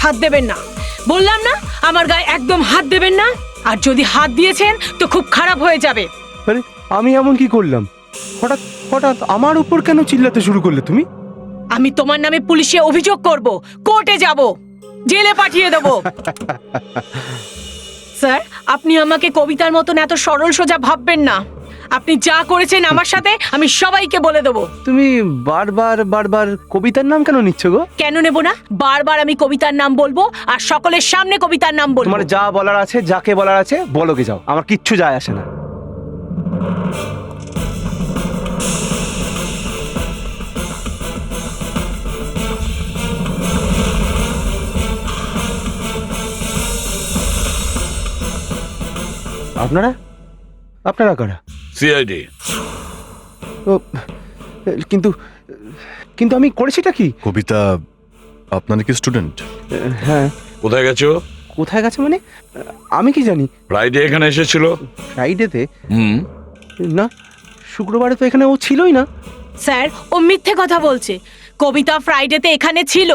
হাত দেবেন না, বললাম না আমার গায়ে একদম হাত দেবেন না। আর যদি হাত দিয়েছেন তো খুব খারাপ হয়ে যাবে। আরে আমি এমন কি করলাম? হঠাৎ হঠাৎ আমার উপর কেন চিল্লাতে শুরু করলে তুমি? আমি তোমার নামে পুলিশে অভিযোগ করব, কোর্টে যাব, জেলে পাঠিয়ে দেব। স্যার, আপনি আমাকে কবিতার মতন এত সরল সোজা ভাববেন না। আপনি যা করেছেন আমার সাথে আমি সবাইকে বলে দেবো। তুমি বারবার বারবার কবিতার নাম কেন নিচ্ছ গো? কেন নেব না? বারবার আমি কবিতার নাম বলবো আর সকলের সামনে কবিতার নাম বলবো। তোমার যা বলার আছে, যাকে বলার আছে বলো, গে যাও, আমার কিচ্ছু যায় আসে না। আপনারা আপনারা কারা? সিআইডি। ও, কিন্তু কিন্তু আমি করেছিটা কি? কবিতা আপনার কি স্টুডেন্ট? হ্যাঁ। কোথায় গেছো? কোথায় গেছে মানে? আমি কি জানি। ফ্রাইডে এখানে এসেছিল। ফ্রাইডেতে? হুম। না, শুক্রবারে তো এখানে ও ছিলই না। স্যার, ও মিথ্যে কথা বলছে। কবিতা ফ্রাইডেতে এখানে ছিল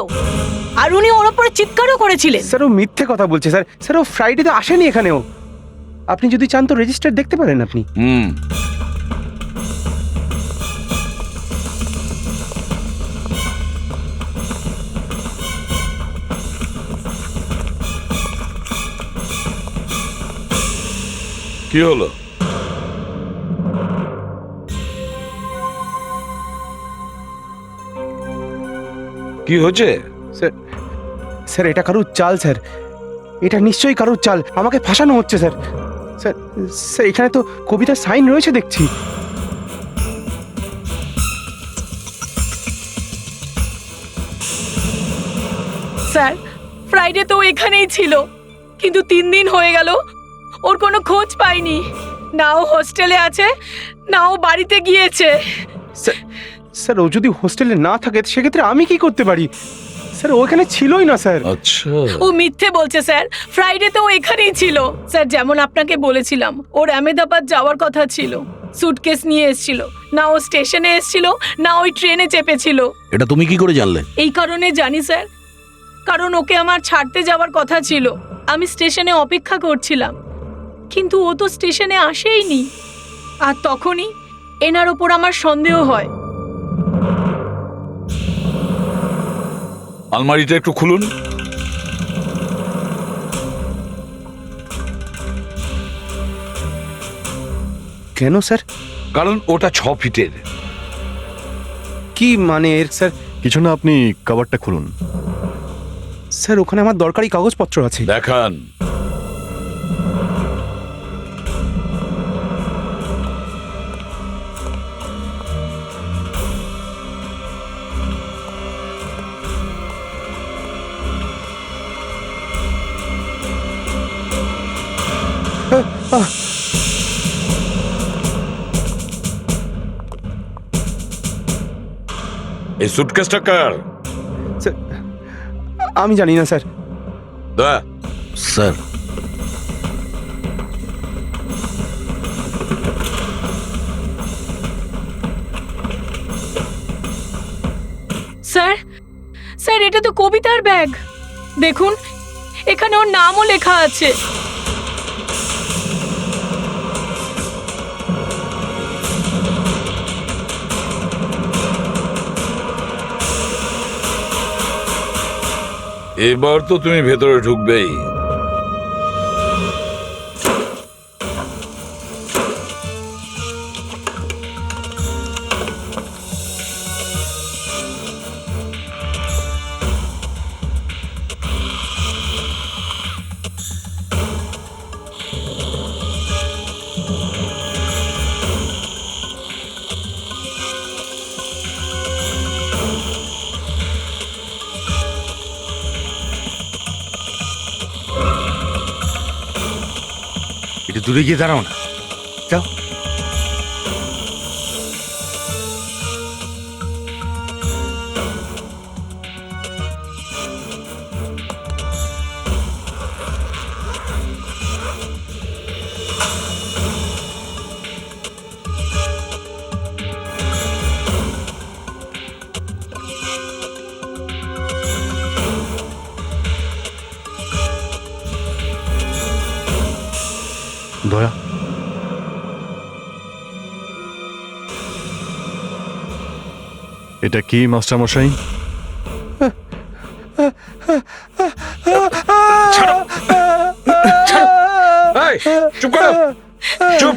আর উনি ওর উপরে চিৎকারও করেছিলেন। স্যার, ও মিথ্যে কথা বলছে স্যার। স্যার, ও ফ্রাইডেতে আসেনি এখানেও। আপনি যদি চান তো রেজিস্টার দেখতে পারেন আপনি। হুম। কি হলো? কি হচ্ছে? স্যার, স্যার এটা কারুর চাল স্যার। এটা নিশ্চয়ই কারুর চাল। আমাকে ফাঁসানো হচ্ছে স্যার। স্যার, স্যার এখানে তো কবিতার সাইন রয়েছে দেখছি। স্যার, ফ্রাইডে তো এখানেই ছিল, কিন্তু 3 দিন হয়ে গেল ওর কোনো খোঁজ পাইনি। না ও হোস্টেলে আছে, না ও বাড়িতে গিয়েছে। স্যার, স্যার ও যদি হোস্টেলে না থাকে সেক্ষেত্রে আমি কি করতে পারি? স্যার ও এখানে ছিলই না স্যার। আচ্ছা। ও মিথ্যে বলছে স্যার। ফ্রাইডে তো ও এখানেই ছিল। স্যার, যেমন আপনাকে বলেছিলাম ওর আহমেদাবাদ যাওয়ার কথা ছিল, সুটকেস নিয়ে এসেছিল। না ও স্টেশনে এসেছিল, না ওই ট্রেনে চেপেছিল। এটা তুমি কি করে জানলে? এই কারণে জানি স্যার, কারণ ওকে আমার ছাড়তে যাওয়ার কথা ছিল। আমি স্টেশনে অপেক্ষা করছিলাম, কিন্তু ও তো স্টেশনে আসেইনি। আর তখনই এনার ওপর আমার সন্দেহ হয়। আলমারিটা একটু খুলুন। কেন স্যার? কারণ ওটা 6 ফিটের। কি মানে এর স্যার? কিছু না, আপনি কভারটা খুলুন। স্যার ওখানে আমার দরকারি কাগজপত্র আছে। দেখান। এই সুটকেসটা কার? স্যার, আমি জানি না স্যার। দা। স্যার, স্যার, স্যার এটা তো কবিতার ব্যাগ। দেখুন, এখানে ওর নামও লেখা আছে। এবার তো তুমি ভেতরে ঢুকবেই। একটু দূরে গিয়ে দাঁড়াও না, যাও। দয়া, এটা কি মাস্টার মশাই? এই, চুপ করো, চুপ।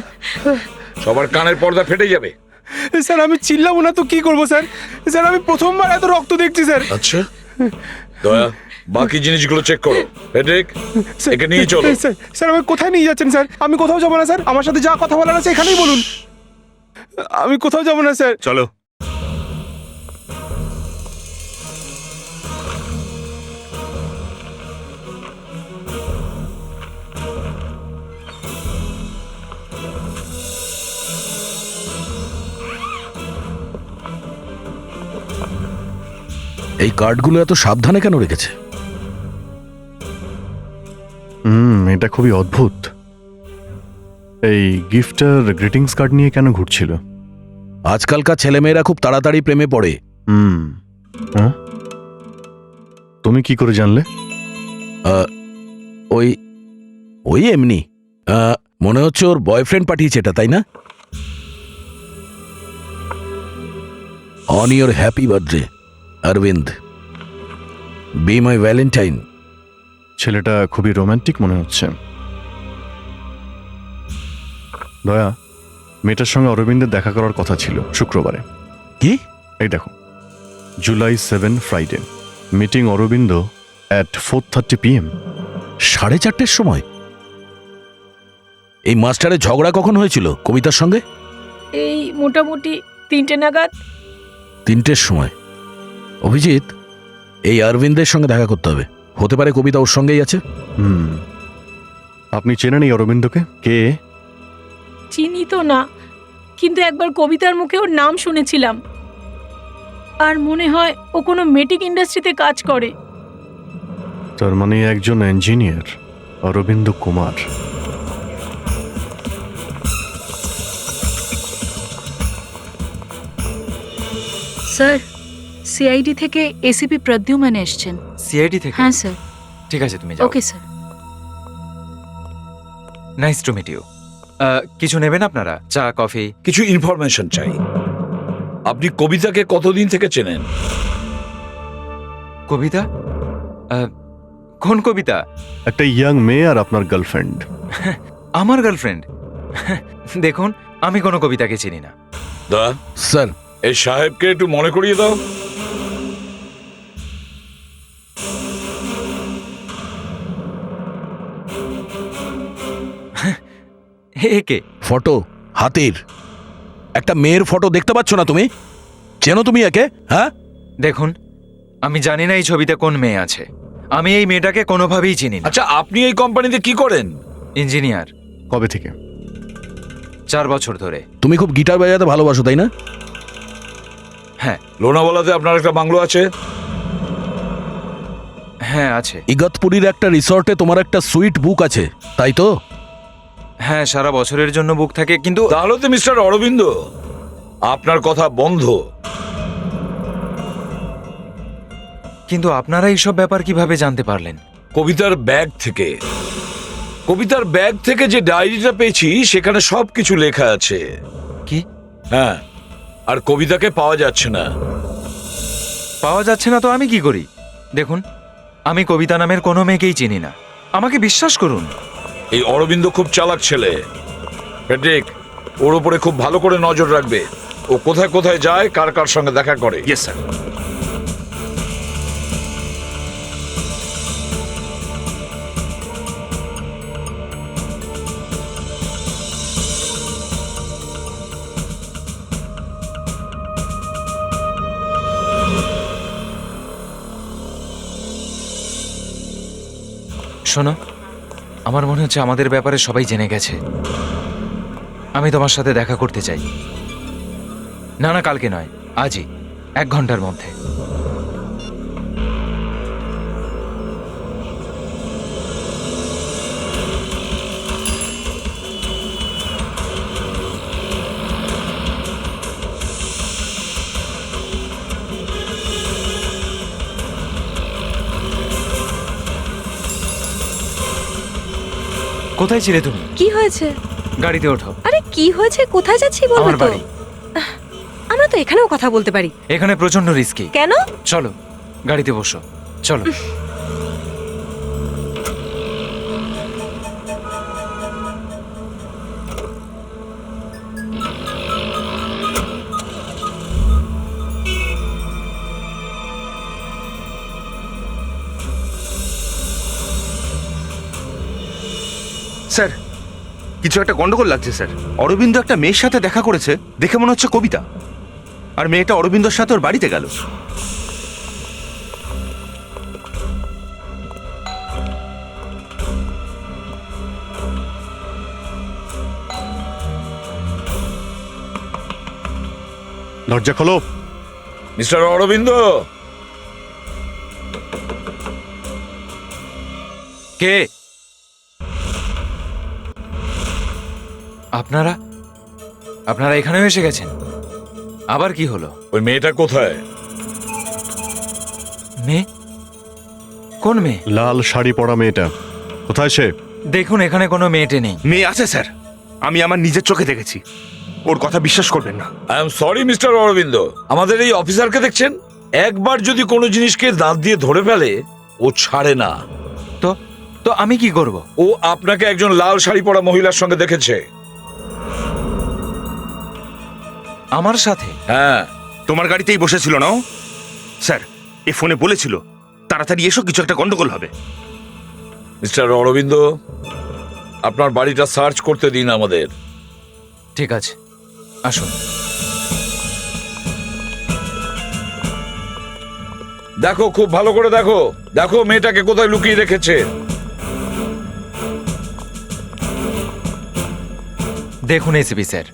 সবার কানের পর্দা ফেটে যাবে। স্যার আমি চিল্লাবো না তো কি করবো স্যার? স্যার আমি প্রথমবার এত রক্ত দেখছি স্যার। আচ্ছা, দয়া, বাকি জিনিসগুলো চেক করো। ফেডরিক, একে নিয়ে চলো। স্যার স্যার আমাকে কোথায় নিয়ে যাচ্ছেন স্যার? আমি কোথাও যাবো না স্যার, আমার সাথে যা কথা বলার আছে এখানেই বলুন। আমি কোথাও যাবো না স্যার। চলো। এই কার্ডগুলো এত সাবধানে কেন রেখেছে? এটা খুবই অদ্ভুত। এই গিফটার গ্রিটিংস কার্ড নিয়ে কেন ঘুরছিল? আজকালকার ছেলেমেয়েরা খুব তাড়াতাড়ি প্রেমে পড়ে। হ্যাঁ? তুমি কি করে জানলে? ওই ওই এমনি মনে হচ্ছে ওর বয়ফ্রেন্ড পাঠিয়েছে এটা, তাই না? On your happy birthday Arvind, be my Valentine. ছেলেটা খুবই রোমান্টিক মনে হচ্ছে। দয়া, মেয়েটার সঙ্গে অরবিন্দের দেখা করার কথা ছিল শুক্রবারে। কি? এই দেখো, July 7 Friday, meeting Arvind at 4:30 PM। 4:30 সময়? এই মাস্টারের ঝগড়া কখন হয়েছিল কবিতার সঙ্গে? এই মোটামুটি 3টে নাগাদ। 3টের সময়? অভিজিৎ, এই অরবিন্দের সঙ্গে দেখা করতে হবে। হতে পারে কবিতা ওর সঙ্গেই আছে। আপনি চেনেন এই অরবিন্দকে? কে? চিনি তো না, কিন্তু একবার কবিতার মুখে ওর নাম শুনেছিলাম। আর মনে হয় ও কোনো মেটিক ইন্ডাস্ট্রিতে কাজ করে। তার মানে একজন engineer, Arvind Kumar. Sir, CID থেকে এসিপি প্রদ্যুম্ন এসছেন। সিআইডি থেকে? হ্যাঁ স্যার। ঠিক আছে, তুমি যাও। Okay sir. Nice to meet you. কিছু নেবেন আপনারা? চা, কফি? কিছু ইনফরমেশন চাই। আপনি কবিতাকে কতদিন থেকে চেনেন? কবিতা? কোন কবিতা? একটা ইয়াং মেয়ে আর আপনার গার্লফ্রেন্ড। আমার গার্লফ্রেন্ড? দেখুন, আমি কোনো কবিতাকে চিনি না। দয়া, স্যার, এই সাহেবকে একটু মনে করিয়ে দাও। একে? ফটো হাতির একটা মেয়ের ফটো দেখতে পাচ্ছ না তুমি? চেনো তুমি একে? হ্যাঁ, দেখুন, আমি জানি না এই ছবিতে কোন মেয়ে আছে। আমি এই মেয়েটাকে কোনোভাবেই চিনি না। আচ্ছা, আপনি এই কোম্পানিতে কি করেন? ইঞ্জিনিয়ার। কবে থেকে? 4 বছর ধরে। তুমি খুব গিটার বাজাতে ভালোবাসো, তাই না? হ্যাঁ। লোনাওয়ালাতে আপনার একটা বাংলো আছে? হ্যাঁ, আছে। ইগতপুরীর একটা রিসর্টে তোমার একটা সুইট বুক আছে, তাই তো? হ্যাঁ, সারা বছরের জন্য বুক থাকে, কিন্তু তাহলে তো মিস্টার অরবিন্দ আপনার কথা বন্ধ। কিন্তু আপনারা এইসব ব্যাপার কিভাবে জানতে পারলেন? কবিতার ব্যাগ থেকে। কবিতার ব্যাগ থেকে যে ডায়েরিটা পেয়েছি সেখানে সবকিছু লেখা আছে। কি? হ্যাঁ, আর কবিতাকে পাওয়া যাচ্ছে না। পাওয়া যাচ্ছে না তো আমি কি করি? দেখুন, আমি কবিতা নামের কোনো মেয়েকেই চিনি না। আমাকে বিশ্বাস করুন। এই অরবিন্দ খুব চালাক ছেলে। ফেডরিক, ওর উপরে খুব ভালো করে নজর রাখবে। ও কোথায় কোথায় যায়, কার কার সঙ্গে দেখা করে। Yes sir. শোনো, আমার মনে হচ্ছে আমাদের ব্যাপারে সবাই জেনে গেছে। আমি তোমার সাথে দেখা করতে চাই। না না, কালকে নয়, আজই, 1 ঘন্টার মধ্যে। কোথায় ছিলে তুমি? কি হয়েছে? গাড়িতে ওঠো। আরে কি হয়েছে, কোথায় যাচ্ছি বলবে আমার তো? বাড়ি। আমরা তো এখানেও কথা বলতে পারি। এখানে প্রচন্ড রিস্কি। কেন? চলো গাড়িতে বসো, চলো। স্যার, কিছু একটা গন্ডগোল লাগছে স্যার। অরবিন্দ একটা মেয়ের সাথে দেখা করেছে, দেখে মনে হচ্ছে কবিতা। আর মেয়েটা অরবিন্দর সাথে ওর বাড়িতে গেল। দরজা খোলো। মিস্টার অরবিন্দ, কে আপনারা? আপনারা এখানেও এসে গেছেন? আবার কি হলো? ওই মেয়েটা কোথায়? মেয়ে? কোন মেয়ে? লাল শাড়ি পরা মেয়েটা কোথায় সে? দেখুন এখানে কোনো মেয়েটে নেই। মেয়ে আছে স্যার, আমি আমার নিজের চোখে দেখেছি। ওর কথা বিশ্বাস করবেন না। I am sorry mister Arvind, আমাদের এই অফিসারকে দেখছেন, একবার যদি কোনো জিনিসকে দাঁত দিয়ে ধরে ফেলে ও ছাড়ে না। তো তো আমি কি করব? ও আপনাকে একজন লাল শাড়ি পরা মহিলার সঙ্গে দেখেছে। আমার সাথে? হ্যাঁ। তোমার গাড়িতেই বসেছিল না ও? স্যার, এ ফোনে বলেছিল তাড়াতাড়ি এসো, কিছু একটা গন্ডগোল হবে। মিস্টার অরবিন্দ, আপনার বাড়িটা সার্চ করতে দিন আমাদের। ঠিক আছে, আসুন। দেখো, খুব ভালো করে দেখো, দেখো মেয়েটাকে কোথায় লুকিয়ে রেখেছে। দেখুন এসিপি স্যার,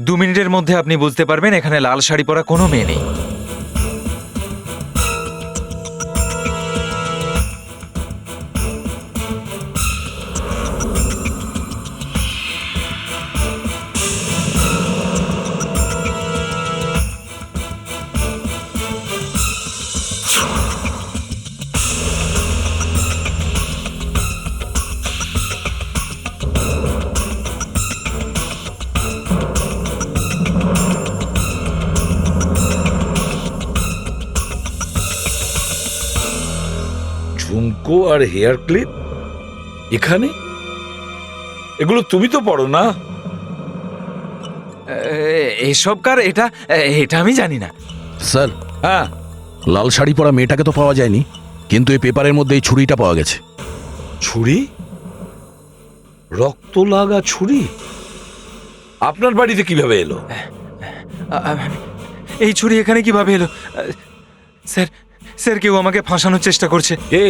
2 মিনিটের মধ্যে আপনি বুঝতে পারবেন এখানে লাল শাড়ি পরা কোনো মেয়ে নেই। ঝুমকো আর হেয়ার ক্লিপ এখানে? এগুলো তুমি তো পড়ো না? এসব কার? এটা এটা আমি জানি না। স্যার, হ্যাঁ। লাল শাড়ি পরা মেয়েটাকে তো পাওয়া যায়নি, কিন্তু এই পেপারের মধ্যে এই ছুরিটা পাওয়া গেছে। ছুরি? রক্ত লাগা ছুরি আপনার বাড়িতে কিভাবে এলো? এই ছুরি এখানে কিভাবে এলো? স্যার, স্যার কেউ আমাকে ফাঁসানোর চেষ্টা করছে। কে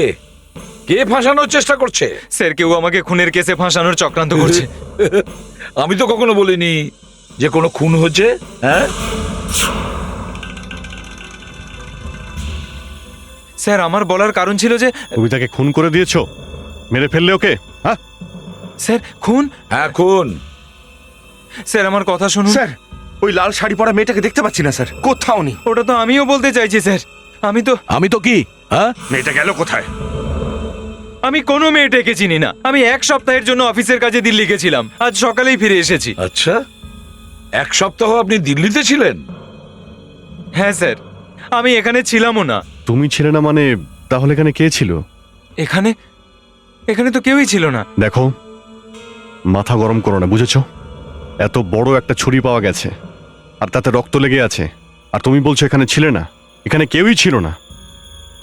কে ফাঁসানোর চেষ্টা করছে? স্যার কেউ আমাকে খুনের কেসে ফাঁসানোর চক্রান্ত করছে। আমি তো কখনো বলিনি যে কোনো খুন হচ্ছে। হ্যাঁ স্যার, আমার বলার কারণ ছিল যে কবিতাকে খুন করে দিয়েছো, মেরে ফেললে ওকে? হ্যাঁ স্যার, খুন? হ্যাঁ, খুন। স্যার আমার কথা শুনুন। স্যার, ওই লাল শাড়ি পরা মেয়েটাকে দেখতে পাচ্ছি না স্যার, কোথাও নেই। ওটা তো আমিও বলতে চাইছি স্যার। আমি তো কি? হ্যাঁ, মেয়েটা গেল কোথায়? আমি কোনো মেয়েটাকে চিনি না। আমি 1 সপ্তাহের জন্য অফিসের কাজে দিল্লি গেছিলাম, আজ সকালেই ফিরে এসেছি। আচ্ছা, 1 সপ্তাহ আপনি দিল্লিতে ছিলেন? হ্যাঁ স্যার, আমি এখানে ছিলামও না। তুমি ছিলে না মানে? তাহলে এখানে কে ছিল? এখানে এখানে তো কেউই ছিল না। দেখো, মাথা গরম করো না, বুঝেছো? এত বড় একটা ছুরি পাওয়া গেছে আর তাতে রক্ত লেগে আছে, আর তুমি বলছো এখানে ছিলে না? এখানে কেউই ছিল না।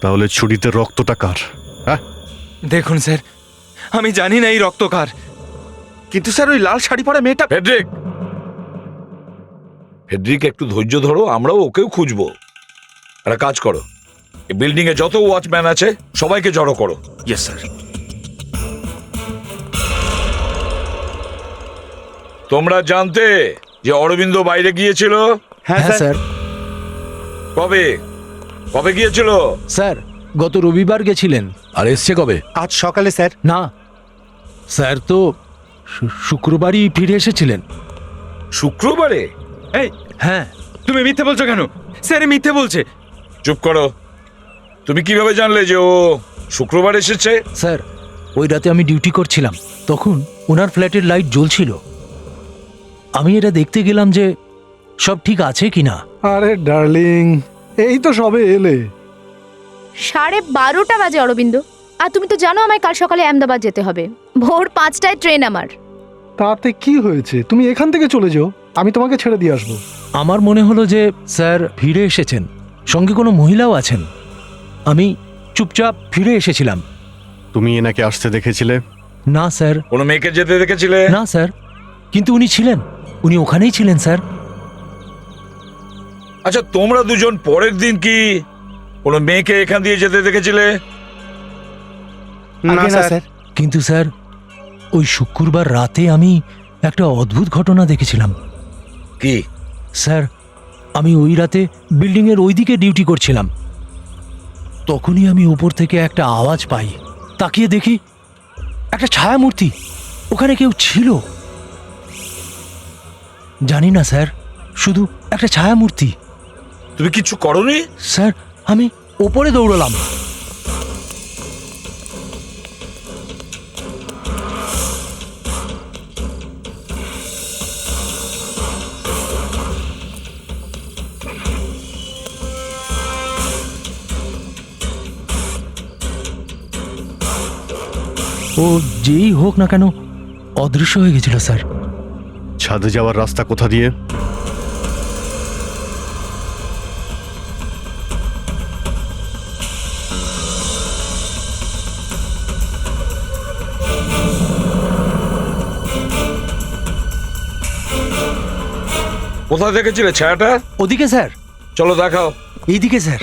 তাহলে ছুরিতে রক্তটা কার? হ্যাঁ, দেখুন স্যার, আমি জানি না এই রক্ত কার। কিন্তু স্যার, ওই লাল শাড়ি পরা মেয়েটা। ফেডরিক, ফেডরিক একটু ধৈর্য ধরো, আমরাও ওকেও খুঁজবো। একটা কাজ করো, এই বিল্ডিং এ যত ওয়াচম্যান আছে সবাইকে জড়ো করো। Yes sir. তোমরা জানতে যে অরবিন্দ বাইরে গিয়েছিল? হ্যাঁ স্যার। কবে কবে গিয়েছিল? স্যার, গত রবিবার গেছিলেন। আর এসছে কবে? আজ সকালে স্যার। না স্যার, তো শুক্রবারই ফিরে এসেছিলেন। শুক্রবারে? এই, হ্যাঁ। তুমি মিথ্যে বলছো কেন? স্যার মিথ্যে বলছে। চুপ করো। তুমি কিভাবে জানলে যে ও শুক্রবার এসেছে? স্যার, ওই রাতে আমি ডিউটি করছিলাম, তখন ওনার ফ্ল্যাটের লাইট জ্বলছিল। আমি এটা দেখতে গেলাম যে সব ঠিক আছে কিনা। আরে ডার্লিং, এই তো সবে এলে। 12:30 বাজে অরবিন্দ, আর তুমি তো জানো আমায় কাল সকালে আহমেদাবাদ যেতে হবে। ভোর 5টায় ট্রেন আমার। তাতে কি হয়েছে, তুমি এখান থেকে চলে যাও, আমি তোমাকে ছেড়ে দিয়ে আসবো। আমার মনে হলো যে স্যার ফিরে এসেছেন, সঙ্গে কোনো মহিলাও আছেন। আমি চুপচাপ ফিরে এসেছিলাম। তুমি এনাকে আসতে দেখেছিলে? না স্যার। কোনো মেয়েকে যেতে দেখেছিলে? না স্যার, কিন্তু উনি ছিলেন, উনি ওখানেই ছিলেন স্যার। আচ্ছা, তোমরা দুজন পরের দিন কি কোনো মেয়েকে এখান দিয়ে যেতে দেখেছিলে? না স্যার। কিন্তু স্যার, ওই শুক্রবার রাতে আমি একটা অদ্ভুত ঘটনা দেখেছিলাম। কি? স্যার, আমি ওই রাতে বিল্ডিংয়ের ওই দিকে ডিউটি করছিলাম। তখনই আমি উপর থেকে একটা আওয়াজ পাই, তাকিয়ে দেখি একটা ছায়ামূর্তি, ওখানে কেউ ছিল। জানি না স্যার, শুধু একটা ছায়ামূর্তি। তুমি কিচ্ছু করোনি? স্যার, আমি ওপরে দৌড়লাম। ও যেই হোক না কেন অদৃশ্য হয়ে গেছিল স্যার। ছাদে যাওয়ার রাস্তা কোথা দিয়ে? কোথায় দেখেছিলে ছায়াটা? ওদিকে স্যার। চলো দেখাও। এইদিকে স্যার।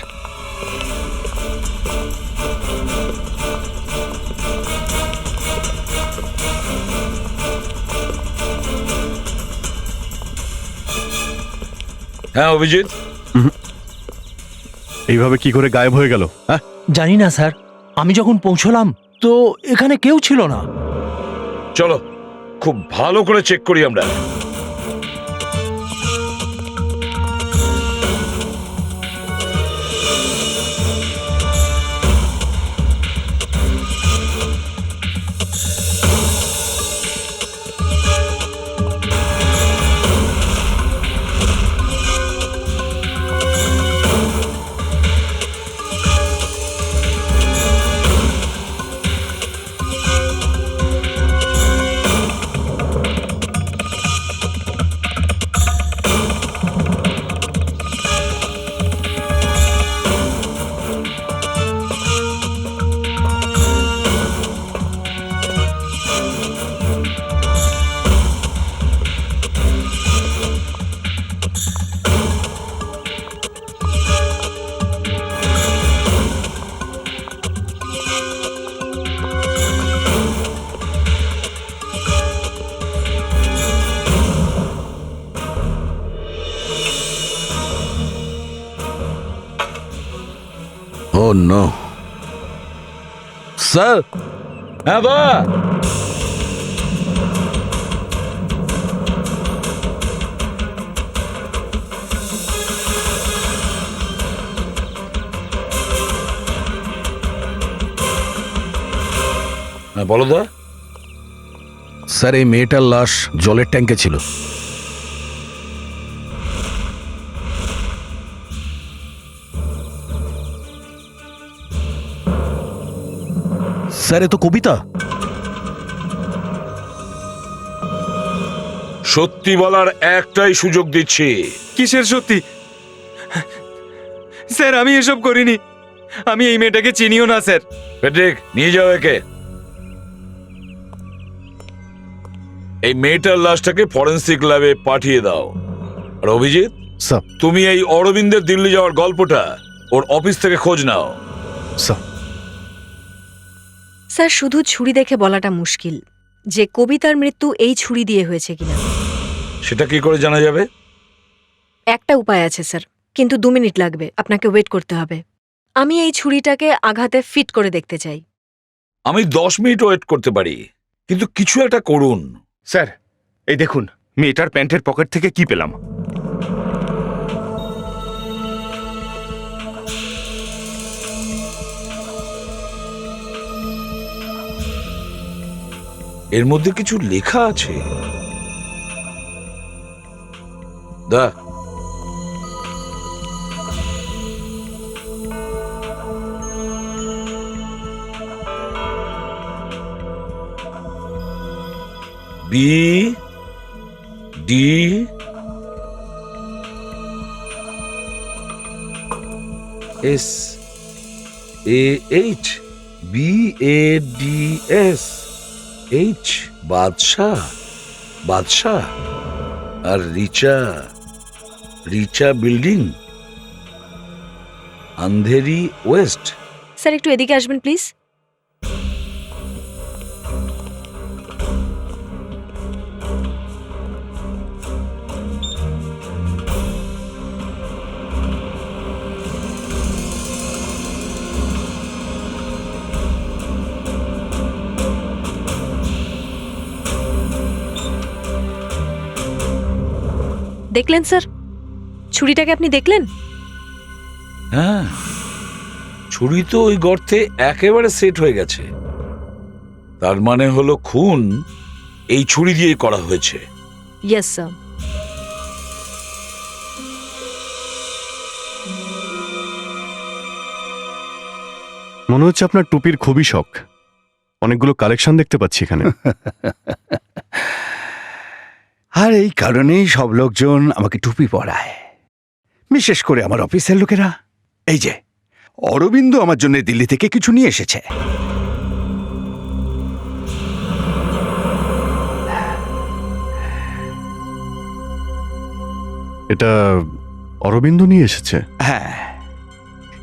হ্যাঁ অভিজিৎ, এইভাবে কি করে গায়েব হয়ে গেল? হ্যাঁ, জানি না স্যার, আমি যখন পৌঁছলাম তো এখানে কেউ ছিল না। চলো খুব ভালো করে চেক করি আমরা। ও নো স্যার। হ্যাঁ বা হ্যাঁ বলো দা। স্যার, এই মেয়েটার লাশ জলের ট্যাঙ্কে ছিল। স্যার, এ তো কবিতা। সত্যি বলার একটাই সুযোগ দিচ্ছি। কিসের সত্যি? স্যার, আমি এসব করিনি। আমি এই মেয়েটাকে চিনিও না স্যার। পেট্রিক, নিয়ে যাও একে। এই মেয়েটার লাশটাকে ফরেন্সিক ল্যাবে পাঠিয়ে দাও। আর অভিজিৎ, স্যার। তুমি এই অরবিন্দের দিল্লি যাওয়ার গল্পটা ওর অফিস থেকে খোঁজ নাও। স্যার। স্যার, শুধু ছুরি দেখে বলাটা মুশকিল যে কবিতার মৃত্যু এই ছুরি দিয়ে হয়েছে কিনা। সেটা কি করে জানা যাবে? একটা উপায় আছে স্যার, কিন্তু 2 মিনিট লাগবে, আপনাকে ওয়েট করতে হবে। আমি এই ছুরিটাকে আঘাতে ফিট করে দেখতে চাই। আমি 10 মিনিট ওয়েট করতে পারি, কিন্তু কিছু একটা করুন। স্যার, এই দেখুন মেয়েটার প্যান্টের পকেট থেকে কি পেলাম। এর মধ্যে কিছু লেখা আছে। The B D S A H, B A D S H, Badshah, Badshah. আর Richa, Richa building, Andheri west. Sir একটু এদিকে আসবেন প্লিজ। দেখলেন স্যার, ছুরিটাকে আপনি দেখলেন? হ্যাঁ, ছুরি তো ওই গর্তে একেবারে সেট হয়ে গেছে। তার মানে হলো খুন এই ছুরি দিয়েই করা হয়েছে। Yes sir. মনে হচ্ছে আপনার টুপির খুবই শখ। অনেকগুলো কালেকশন দেখতে পাচ্ছি এখানে। আর এই কারণেই সব লোকজন আমাকে টুপি পরায়, বিশেষ করে আমার অফিসের লোকেরা। এই যে অরবিন্দ আমার জন্য দিল্লি থেকে কিছু নিয়ে এসেছে। এটা অরবিন্দ নিয়ে এসেছে? হ্যাঁ,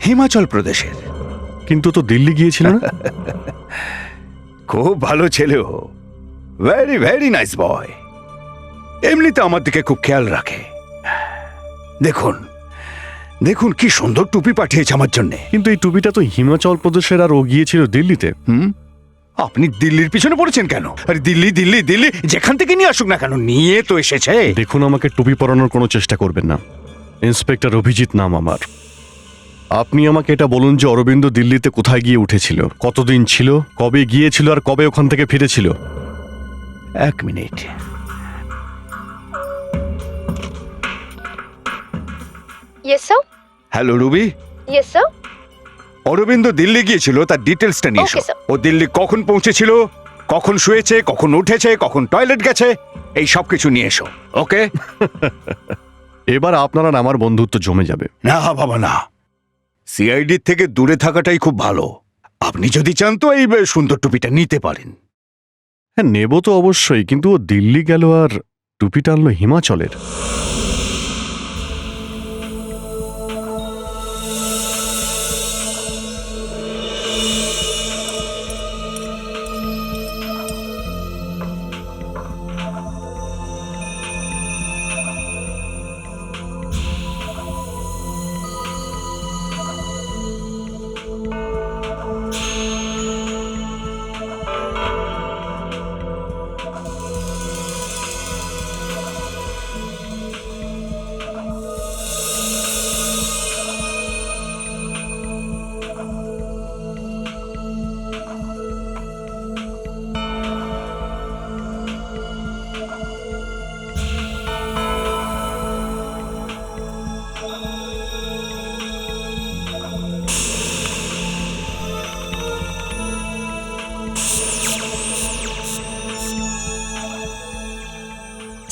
হিমাচল প্রদেশের। কিন্তু তো দিল্লি গিয়েছিল না? খুব ভালো ছেলে ও, ভেরি ভেরি নাইস বয়। এমনিতে আমার দিকে খুব খেয়াল রাখে। দেখুন দেখুন কি সুন্দর টুপি পাঠিয়েছে আমার জন্যে। কিন্তু এই টুপিটা তো হিমাচল প্রদেশের, আর ও গিয়েছিল দিল্লিতে। আপনি দিল্লির পিছনে পড়েছেন কেন? আরে দিল্লি দিল্লি দিল্লি, যেখান থেকে নিয়ে আসুক না কেন, নিয়ে তো এসেছে। দেখুন, আমাকে টুপি পরানোর কোনো চেষ্টা করবেন না। ইন্সপেক্টর অভিজিৎ নাম আমার। আপনি আমাকে এটা বলুন যে অরবিন্দ দিল্লিতে কোথায় গিয়ে উঠেছিল, কতদিন ছিল, কবে গিয়েছিল, আর কবে ওখান থেকে ফিরেছিল। এক মিনিট। Yes sir. Hello Ruby. Yes sir. Arvind Delhi গিয়েছিল, তার ডিটেলসটা নিয়ে এসো। Okay, sir. ও দিল্লি কখন পৌঁছেছিল, কখন শুয়েছে, কখন উঠেছে, কখন টয়লেট গেছে, এই সব কিছু নিয়ে এসো। ওকে? এবার আপনার আর আমার বন্ধুত্ব জমে যাবে। না বাবা না, সিআইডি থেকে দূরে থাকাটাই খুব ভালো। আপনি যদি চান তো এই সুন্দর টুপিটা নিতে পারেন। হ্যাঁ, নেব তো অবশ্যই, কিন্তু ও দিল্লি গেল আর টুপিটা আনলো হিমাচলের।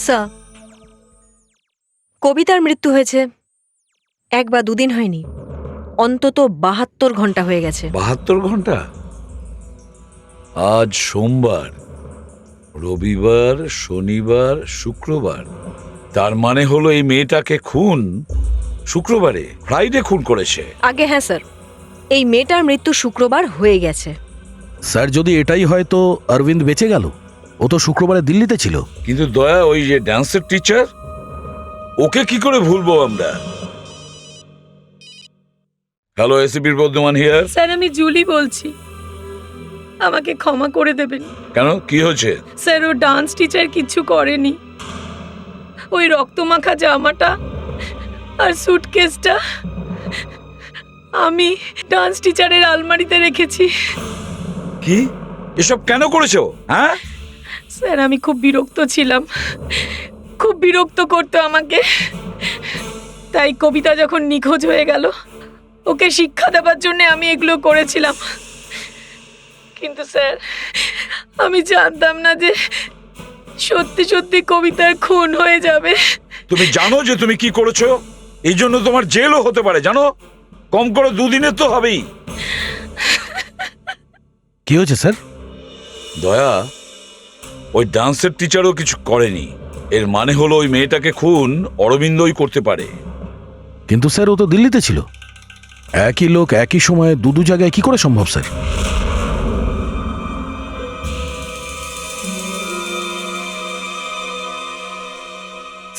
স্যার, কবিতার মৃত্যু হয়েছে 1 বা 2 দিন হয়নি, অন্তত 72 ঘন্টা হয়ে গেছে। 72 ঘন্টা? আজ সোমবার, রবিবার, শনিবার, শুক্রবার। তার মানে হলো এই মেয়েটাকে খুন শুক্রবারে, ফ্রাইডে খুন করেছে। আগে হ্যাঁ স্যার, এই মেয়েটার মৃত্যু শুক্রবার হয়ে গেছে। স্যার, যদি এটাই হয় তো অরবিন্দ বেঁচে গেল। ও তো শুক্রবারে দিল্লিতে ছিল। কিন্তু দয়া, ওই যে ডান্সের টিচার, ওকে কি করে ভুলবো আমরা? হ্যালো, এসিপির বর্ধমান হিয়ার। স্যার, আমি জুলি বলছি, আমাকে ক্ষমা করে দেবেন। কেন, কি হয়েছে? স্যার, ও ডান্স টিচার কিচ্ছু করেনি। ওই রক্তমাখা জামাটা আর সুটকেসটা আমি ডান্স টিচারের আলমারিতে রেখেছি। কি এসব কেন করেছো? হ্যাঁ, স্যার আমি খুব বিরক্ত ছিলাম, খুব বিরক্ত করতো আমাকে। তাই কবিতা যখন নিখোঁজ হয়ে গেল, ওকে শিক্ষা দেওয়ার জন্য আমি এগুলো করেছিলাম। কিন্তু স্যার আমি জানতাম না যে সত্যি সত্যি কবিতার খুন হয়ে যাবে। তুমি জানো যে তুমি কি করেছো? এই জন্য তোমার জেলও হতে পারে, জানো? কম করে 2 দিনের তো হবেই। কি হয়েছে স্যার? দয়া, ওই ডান্সের টিচারও কিছু করেনি। এর মানে হলো ওই মেয়েটাকে খুন অরবিন্দই করতে পারে। কিন্তু স্যার ও তো দিল্লিতে ছিল। একই লোক একই সময়ে দু জায়গায় কি করে সম্ভব স্যার?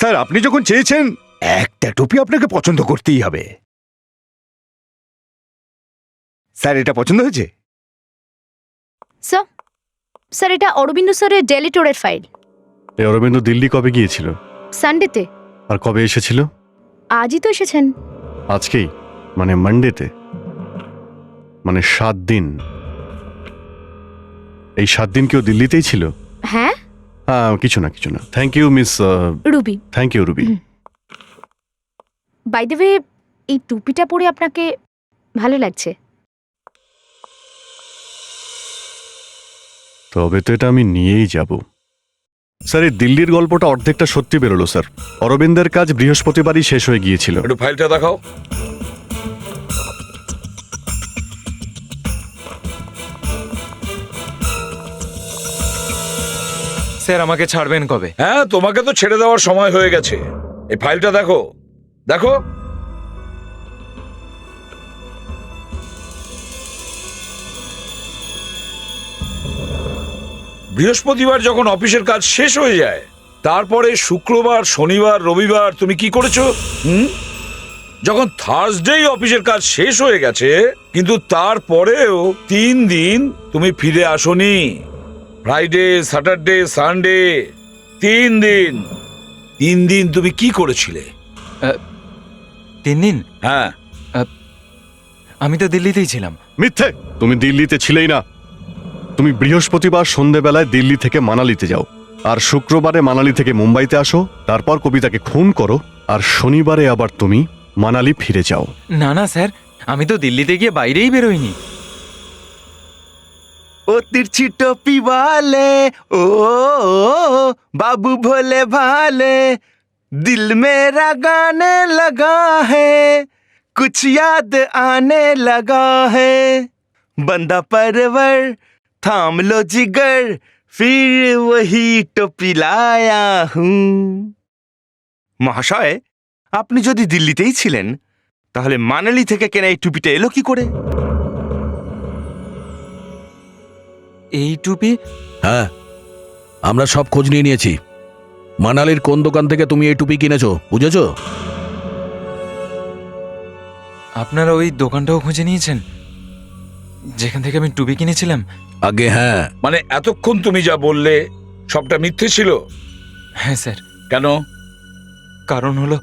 স্যার আপনি যখন চেয়েছেন, একটা টুপি আপনাকে পছন্দ করতেই হবে। স্যার এটা পছন্দ হয়েছে? স্যার, স্যার এটা অরবিন্দ স্যারের ডেলিটোরের ফাইল। এই অরবিন্দ দিল্লি কবে গিয়েছিল? সানডেতে। আর কবে এসেছিল? আজই তো এসেছেন। আজকেই? মানে মানডেতে? মানে 7 দিন। এই 7 দিন কেউ দিল্লিতেই ছিল? হ্যাঁ, হ্যাঁ, কিছু না কিছু না। Thank you miss Ruby. Thank you Ruby. By the way, এই টুপিটা পরে আপনাকে ভালো লাগছে। তবে তো এটা আমি নিয়েই যাব। স্যার এই দিল্লির গল্পটা অর্ধেকটা সত্যি বেরোলো স্যার। অরবিন্দের কাজ বৃহস্পতিবারই শেষ হয়ে গিয়েছিল। একটু ফাইলটা দেখাও। স্যার আমাকে ছাড়বেন কবে? হ্যাঁ, তোমাকে তো ছেড়ে দেওয়ার সময় হয়ে গেছে। এই ফাইলটা দেখো, দেখো। বৃহস্পতিবার যখন অফিসের কাজ শেষ হয়ে যায়, তারপরে শুক্রবার, শনিবার, রবিবার তুমি কি করেছো? যখন থার্সডেই অফিসের কাজ শেষ হয়ে গেছে, কিন্তু তারপরেও 3 দিন তুমি ফিরে আসোনি। ফ্রাইডে, স্যাটারডে, সানডে, 3 দিন। 3 দিন তুমি কি করেছিলে? 3 দিন? হ্যাঁ, আমি তো দিল্লিতেই ছিলাম। মিথ্যে! তুমি দিল্লিতে ছিলেই না। তুমি বৃহস্পতিবার সন্ধেবেলায় দিল্লি থেকে মানালিতে যাও, আর শুক্রবারে মানালি থেকে মুম্বাইতে আসো, তারপর কবিতাকে খুন করো, আর শনিবারে আবার তুমি মানালি ফিরে যাও। না না স্যার, আমি তো দিল্লিতে গিয়ে বাইরেই বেরোইনি। ও তিরছি টপি वाले ओ बाबू भोले भाले दिल मेरा गाने लगा है कुछ याद आने लगा है बंदा परवर थाम लो जिगर फिर वही टोपी लाया हूँ। মহাশয়, আপনি যদি দিল্লিতেই ছিলেন, তাহলে মানালি থেকে কেনা এই টুপিটা এলো কি করে? এই টুপি? হ্যাঁ, আমরা সব খোঁজ নিয়ে নিয়েছি। মানালির কোন দোকান থেকে তুমি এই টুপি কিনেছো বুঝেছো? আপনারা ওই দোকানটাও খুঁজে নিয়েছেন যেখান থেকে আমি টুপি কিনেছিলাম? আগে হ্যাঁ। মানে এতক্ষণ তুমি যা বললে সবটা মিথ্যে ছিল? হ্যাঁ স্যার। কেন? কারণ হলো,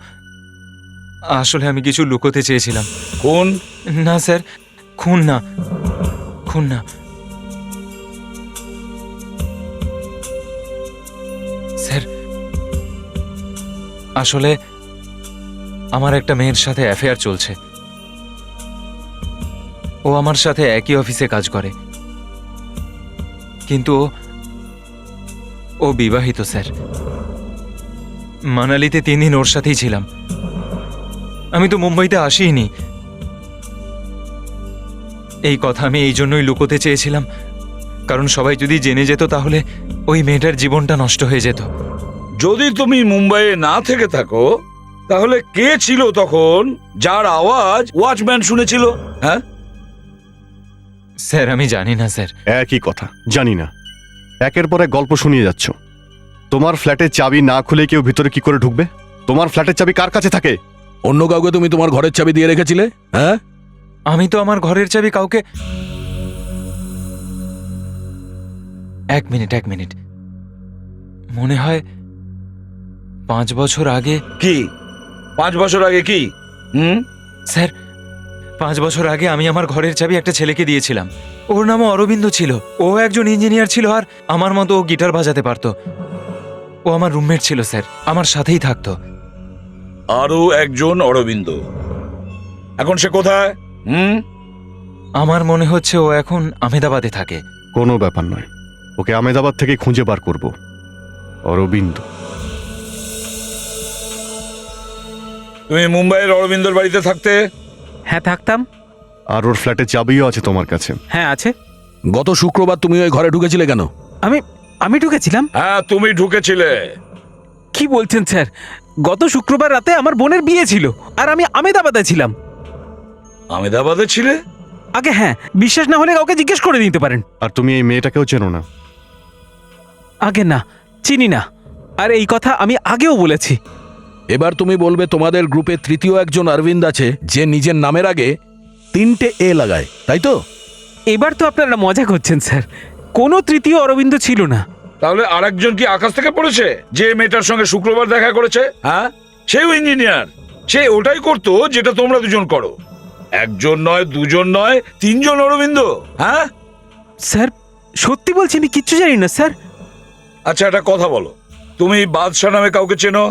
আসলে আমি কিছু লুকোতে চেয়েছিলাম। খুন? না স্যার, খুন না, খুন না। স্যার আসলে আমার একটা মেয়ের সাথে অ্যাফেয়ার চলছে। ও আমার সাথে একই অফিসে কাজ করে, কিন্তু ও বিবাহিত স্যার। মানালিতে 3 দিন ওর সাথেই ছিলাম। আমি তো মুম্বাইতে আসিনি। এই কথা আমি এই জন্যই লুকোতে চেয়েছিলাম, কারণ সবাই যদি জেনে যেত তাহলে ওই মেয়েটার জীবনটা নষ্ট হয়ে যেত। যদি তুমি মুম্বাইয়ে না থেকে থাকো, তাহলে কে ছিল তখন যার আওয়াজ ওয়াচম্যান শুনেছিল? হ্যাঁ স্যার আমি জানি না স্যার। একই কথা, জানি না। একের পর এক গল্প শুনিয়ে যাচ্ছ। তোমার ফ্ল্যাটের চাবি না খুলে কেউ ভিতরে কি করে ঢুকবে? তোমার ফ্ল্যাটের চাবি কার কাছে থাকে? অন্য কাউকে তুমি তোমার ঘরের চাবি দিয়ে রেখেছিলে? হ্যাঁ, আমি তো আমার ঘরের চাবি কাউকে... এক মিনিট, মনে হয় 5 বছর আগে। কি 5 বছর আগে? কি? স্যার 5 বছর আগে আমি আমার ঘরের চাবি একটা ছেলেকে দিয়েছিলাম। ওর নামও অরবিন্দ ছিল। ও একজন ইঞ্জিনিয়ার ছিল, আর আমার মতো ও গিটার বাজাতে পারতো। ও আমার রুমমেট ছিল স্যার, আমার সাথেই থাকতো। আরো একজন অরবিন্দ, এখন সে কোথায়? আমার মনে হচ্ছে ও এখন আহমেদাবাদে থাকে। কোনো ব্যাপার নয়, ওকে আহমেদাবাদ থেকে খুঁজে বার করব। অরবিন্দ। তুমি মুম্বাইয়ের অরবিন্দর বাড়িতে থাকতে? হ্যাঁ থাকতাম। আর ওর ফ্ল্যাটের চাবিও আছে তোমার কাছে? হ্যাঁ আছে। গত শুক্রবার তুমি ওই ঘরে ঢুকেছিলে কেন? আমি ঢুকেছিলাম? হ্যাঁ তুমি ঢুকেছিলে। কি বলছেন স্যার? গত শুক্রবার রাতে আমার বোনের বিয়ে ছিল, আর আমি আহমেদাবাদে ছিলাম। আহমেদাবাদে ছিলে? আগে হ্যাঁ, বিশ্বাস না হলে কাউকে জিজ্ঞেস করে নিতে পারেন। আর তুমি এই মেয়েটাকেও চেনো না? আগে না, চিনি না। আর এই কথা আমি আগেও বলেছি। এবার তুমি বলবে তোমাদের গ্রুপে তৃতীয় একজন অরবিন্দ আছে, যে নিজের নামের আগে 3টে এ লাগায়, তাই তো? এবার তো আপনারা মজা করছেন স্যার, কোনো তৃতীয় অরবিন্দ ছিল না। তাহলে আরেকজন কি আকাশ থেকে পড়েছে, যে মেয়েটার সঙ্গে শুক্রবার দেখা করেছে? হ্যাঁ, সেও ইঞ্জিনিয়ার। সে ওটাই করতো যেটা তোমরা দুজন করো। একজন নয়, দুজন নয়, 3জন অরবিন্দ। হ্যাঁ স্যার সত্যি বলছি, আমি কিচ্ছু জানি না স্যার। আচ্ছা একটা কথা বলো, তুমি বাদশা নামে কাউকে চেনো?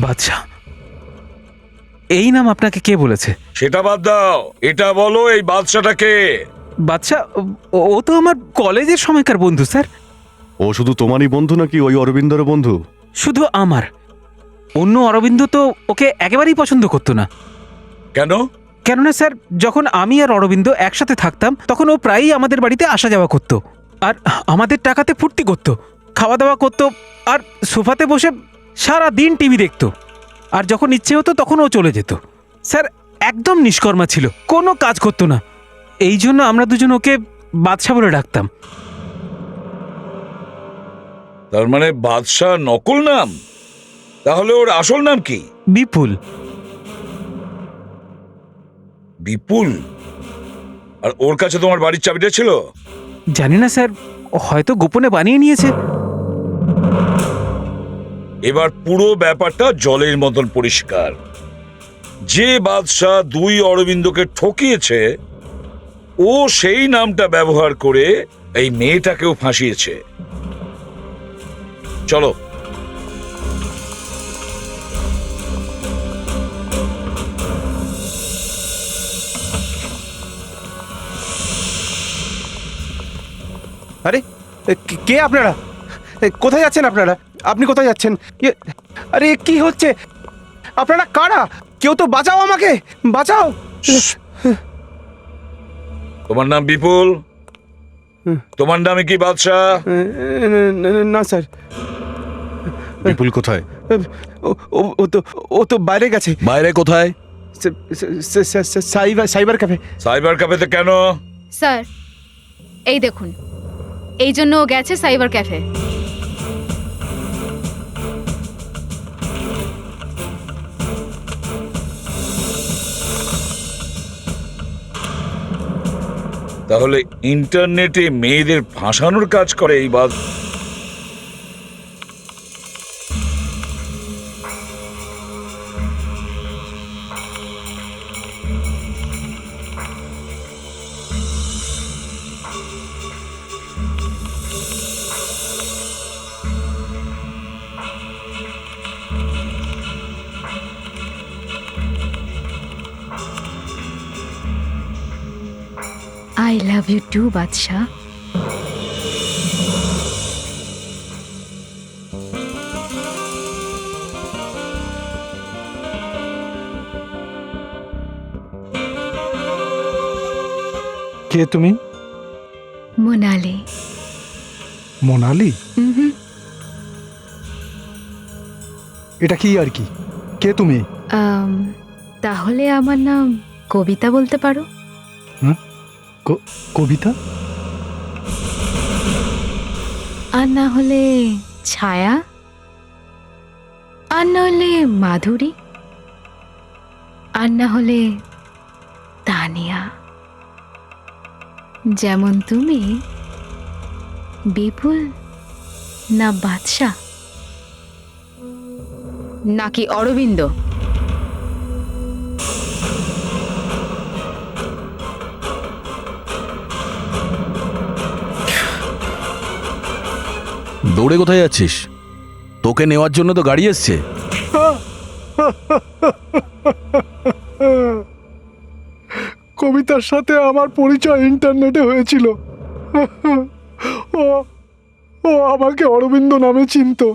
বাদশাহ? এই নাম আপনাকে কে বলেছে? সেটা বাদ দাও, এটা বলো এই বাদশাটাকে। বাদশাহ? ও তো আমার কলেজের সময়কার বন্ধু স্যার। ও শুধু তোমারই বন্ধু নাকি ওই অরবিন্দর বন্ধু? শুধু আমার। অন্য অরবিন্দ তো ওকে একেবারেই পছন্দ করতো না। কেন? কেননা স্যার, যখন আমি আর অরবিন্দ একসাথে থাকতাম তখন ও প্রায়ই আমাদের বাড়িতে আসা যাওয়া করতো, আর আমাদের টাকাতে ফুর্তি করতো, খাওয়া দাওয়া করতো, আর সোফাতে বসে সারা দিন টিভি দেখতো। আর যখন ইচ্ছে হতো তখন ও চলে যেত। স্যার একদম নিষ্কর্মা ছিল, কোনো কাজ করতো না। এই জন্য আমরা দুজন ওকে বাদশা বলে ডাকতাম। তার মানে বাদশা নকল নাম? তাহলে ওর আসল নাম কি? বিপুল। বিপুল? আর ওর কাছে তোমার বাড়ির চাবিটা ছিল? জানি না স্যার, হয়তো গোপনে বানিয়ে নিয়েছে। এবার পুরো ব্যাপারটা জলের মতন পরিষ্কার। যে বাদশা 2 অরবিন্দকে ঠকিয়েছে, ও সেই নামটা ব্যবহার করে এই মেয়েটাকেও ফাঁসিয়েছে। চলো। আরে কে আপনারা? কোথায় যাচ্ছেন আপনারা? আপনি কোথায় যাচ্ছেন? আরে কি হচ্ছে? আপনারা কারা? কেউ তো বাঁচাও, আমাকে বাঁচাও। তোমার নাম বিপুল? তোমার নামে কি বাদশা? না স্যার। বিপুল কোথায়? ও তো বাইরে গেছে। বাইরে কোথায়? Cyber cafe. সাইবার ক্যাফেতে কেন? স্যার এই দেখুন, এই জন্য ও গেছে সাইবার ক্যাফে। তাহলে ইন্টারনেটে মেয়েদের ফাঁসানোর কাজ করে এই বাদ। I love you too, বাদশাহ। কে তুমি? মোনালি। মোনালি? এটা কি আর কি? কে তুমি? তাহলে আমার নাম কবিতা বলতে পারো। কবিতা? আর না হলে ছায়া, আর না হলে মাধুরী, আর না হলে তানিয়া। যেমন তুমি, বিপুল না বাদশা নাকি অরবিন্দ? দৌড়ে কোথায় যাচ্ছিস? তোকে নেওয়ার জন্য তো গাড়ি এসছে। কবিতার সাথে আমার পরিচয় ইন্টারনেটে হয়েছিল। ও ও আমাকে অরবিন্দ নামে চিনতো।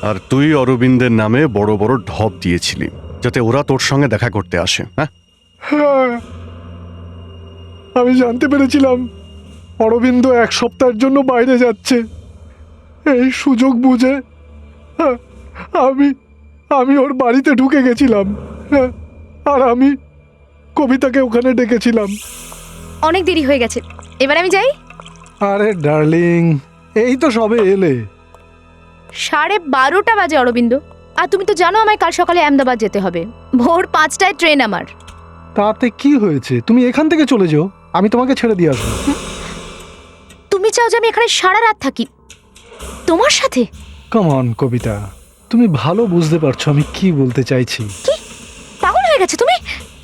আর তুই অরবিন্দের নামে বড় বড় ঢপ দিয়েছিলি যাতে ওরা তোর সঙ্গে দেখা করতে আসে। হ্যাঁ, হ্যাঁ, আমি জানতে পেরেছিলাম অরবিন্দ 1 সপ্তাহের জন্য বাইরে যাচ্ছে। এই সুযোগ বুঝে হ্যাঁ, আমি ওর বাড়িতে ঢুকে গেছিলাম। হ্যাঁ, আর আমি কবিতাকে ওখানে ডেকেছিলাম। অনেক দেরি হয়ে গেছে, এবার আমি যাই। আরে ডার্লিং, এই তো সবে এলে। 12:30 বাজে অরবিন্দ, আর তুমি তো জানো আমায় কাল সকালে আহমেদাবাদ যেতে হবে। ভোর 5টায় ট্রেন আমার। তাতে কি হয়েছে? তুমি এখান থেকে চলে যাও, আমি তোমাকে ছেড়ে দিয়ে আসবো। তুমি চাও যে আমি এখানে সারা রাত থাকি তোমার সাথে? কাম অন কবিতা, তুমি ভালো বুঝতে পারছো আমি কি বলতে চাইছি। কি পাগল হয়ে গেছে তুমি?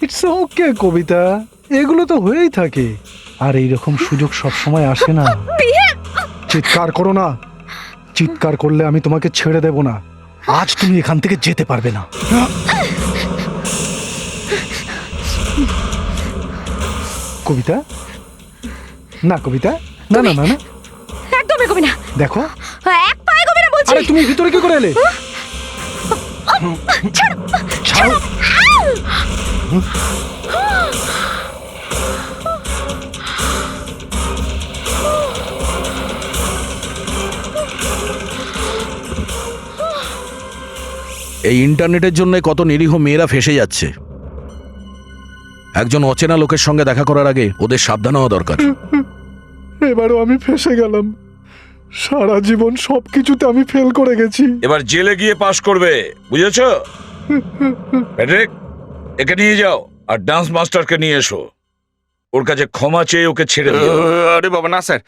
ইটস ওকে কবিতা, এগুলো তো হয়েই থাকে, আর এইরকম সুযোগ সবসময় আসে না। চিৎকার করো না, চিৎকার করলে আমি তোমাকে ছেড়ে দেব না। আজ তুমি এখান থেকে যেতে পারবে না। কবিতা, না কবিতা, না না না না, একদম এগোবি না। দেখো এক পা এগোবি না বলছি। আরে তুমি ভিতরে কি করে এলে? ছাড়ো। এই ইন্টারনেটের জন্য কত নিরীহ মেয়েরা ফেসে যাচ্ছে। একজন অচেনা লোকের সঙ্গে দেখা করার আগে ওদের সাবধান হওয়া দরকার। এবারও আমি ফেসে গেলাম। সারা জীবন সবকিছুতে আমি ফেল করে গেছি। এবার জেলে গিয়ে পাশ করবে, বুঝেছো? প্যাট্রিক, একে নিয়ে যাও আর ডান্স মাস্টারকে নিয়ে এসো। ওর কাছে ক্ষমা চেয়ে ওকে ছেড়ে দিও। আরে বাবা না স্যার,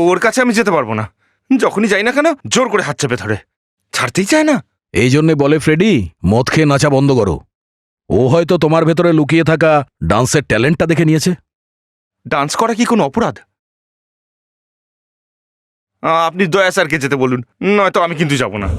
ওর কাছে আমি যেতে পারবো না। যখনই যাই না কেন জোর করে হাত চেপে ধরে, ছাড়তেই চায় না। এই জন্যে বলে ফ্রেডি, মদ খেয়ে নাচা বন্ধ করো। ও হয়তো তোমার ভেতরে লুকিয়ে থাকা ডান্সের ট্যালেন্টটা দেখে নিয়েছে। ডান্স করা কি কোনো অপরাধ? আপনি দয়া স্যারকে যেতে বলুন, নয়তো আমি কিন্তু যাব না।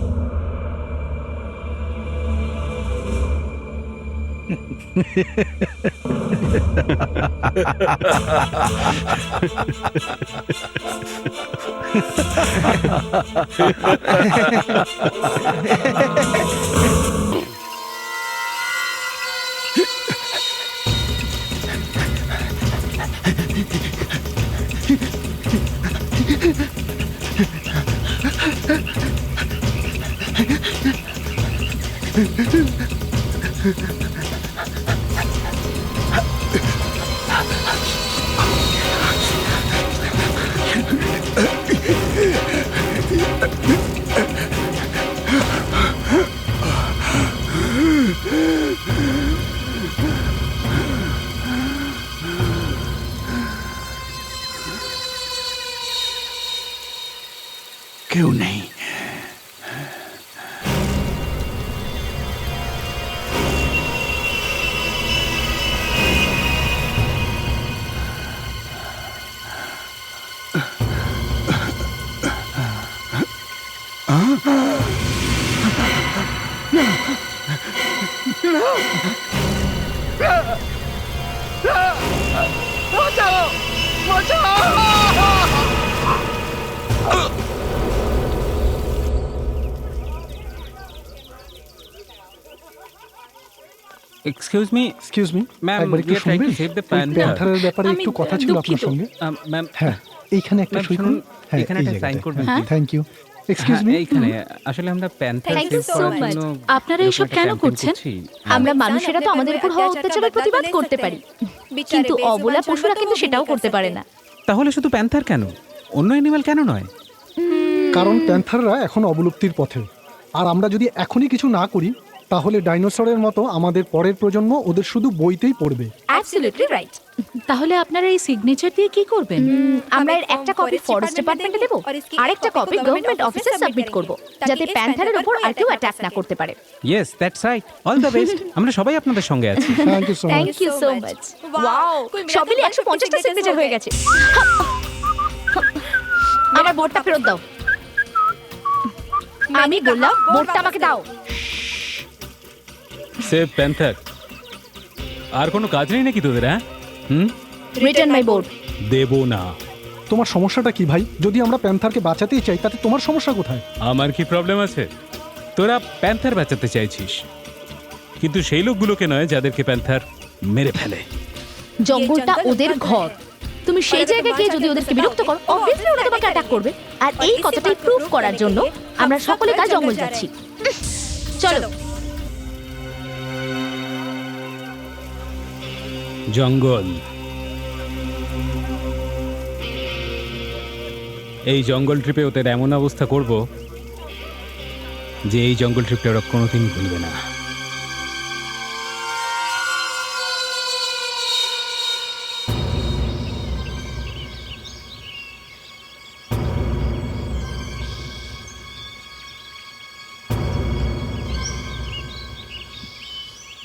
কেউ নেই। এক্সকিউজ মি, ম্যাম, একবার একটু শুনবেন? প্যান্থারের ব্যাপারে একটু কথা ছিল আপনার সঙ্গে। ম্যাম, হ্যাঁ, এইখানে একটা সই করুন। হ্যাঁ, এখানে একটা সাইন করবেন। Thank you. এক্সকিউজ মি, এইখানে আসলে আমরা panther Thank you save so করার much. জন্য আপনারা এসব কেন করছেন? আমরা মানুষেরা তো আমাদের উপর হওয়া অত্যাচারের প্রতিবাদ করতে পারি, কিন্তু অবলা পশুরা কিন্তু সেটাও করতে পারে না। তাহলে শুধু প্যান্থার কেন, অন্য অ্যানিমাল কেন নয়? কারণ প্যান্থাররা এখন অবলুপ্তির পথে, আর আমরা যদি এখনই কিছু না করি তাহলে ডাইনোসরের মতো আমাদের পরের প্রজন্ম ওদের শুধু বইতেই পড়বে। Absolutely right. তাহলে আপনারা এই সিগনেচার দিয়ে কি করবেন? আমরা এর একটা কপি ফরেস্ট ডিপার্টমেন্টে দেব, আরেকটা কপি গভর্নমেন্ট অফিসে সাবমিট করব, যাতে প্যান্থারের উপর আর কেউ অ্যাটাক না করতে পারে। Yes, that's right. All the best. আমরা সবাই আপনাদের সঙ্গে আছি। Thank you so much. Thank you so much. Wow, সব মিলিয়ে 150টা সিগনেচার হয়ে গেছে। আমার বোর্ডটা ফেরত দাও। আমি বললাম বোর্ডটা আমাকে দাও। Save panther. আর কোনো কাজ নেই নাকি তোদের? হ্যাঁ, রিটার্ন মাই বোর্ড। দেবো না। তোমার সমস্যাটা কি ভাই? যদি আমরা প্যান্থারকে বাঁচাতেই চাই তাতে তোমার সমস্যা কোথায়? আমার কি প্রবলেম আছে? তোরা প্যান্থার বাঁচাতে চাইছিস, কিন্তু সেই লোকগুলোকে নয় যাদেরকে প্যান্থার মেরে ফেলে। জঙ্গলটা ওদের ঘর, তুমি সেই জায়গায় গিয়ে যদি ওদেরকে বিরক্ত করো, অবভিয়াসলি ওরা তোমাকে অ্যাটাক করবে। আর এই কথাটাই প্রুফ করার জন্য আমরা সকলে কাল জঙ্গল যাচ্ছি। চলো। জঙ্গল, এই জঙ্গল ট্রিপে ওদের এমন অবস্থা করব যে এই জঙ্গল ট্রিপটা ওরা কোনোদিন ভুলবে না।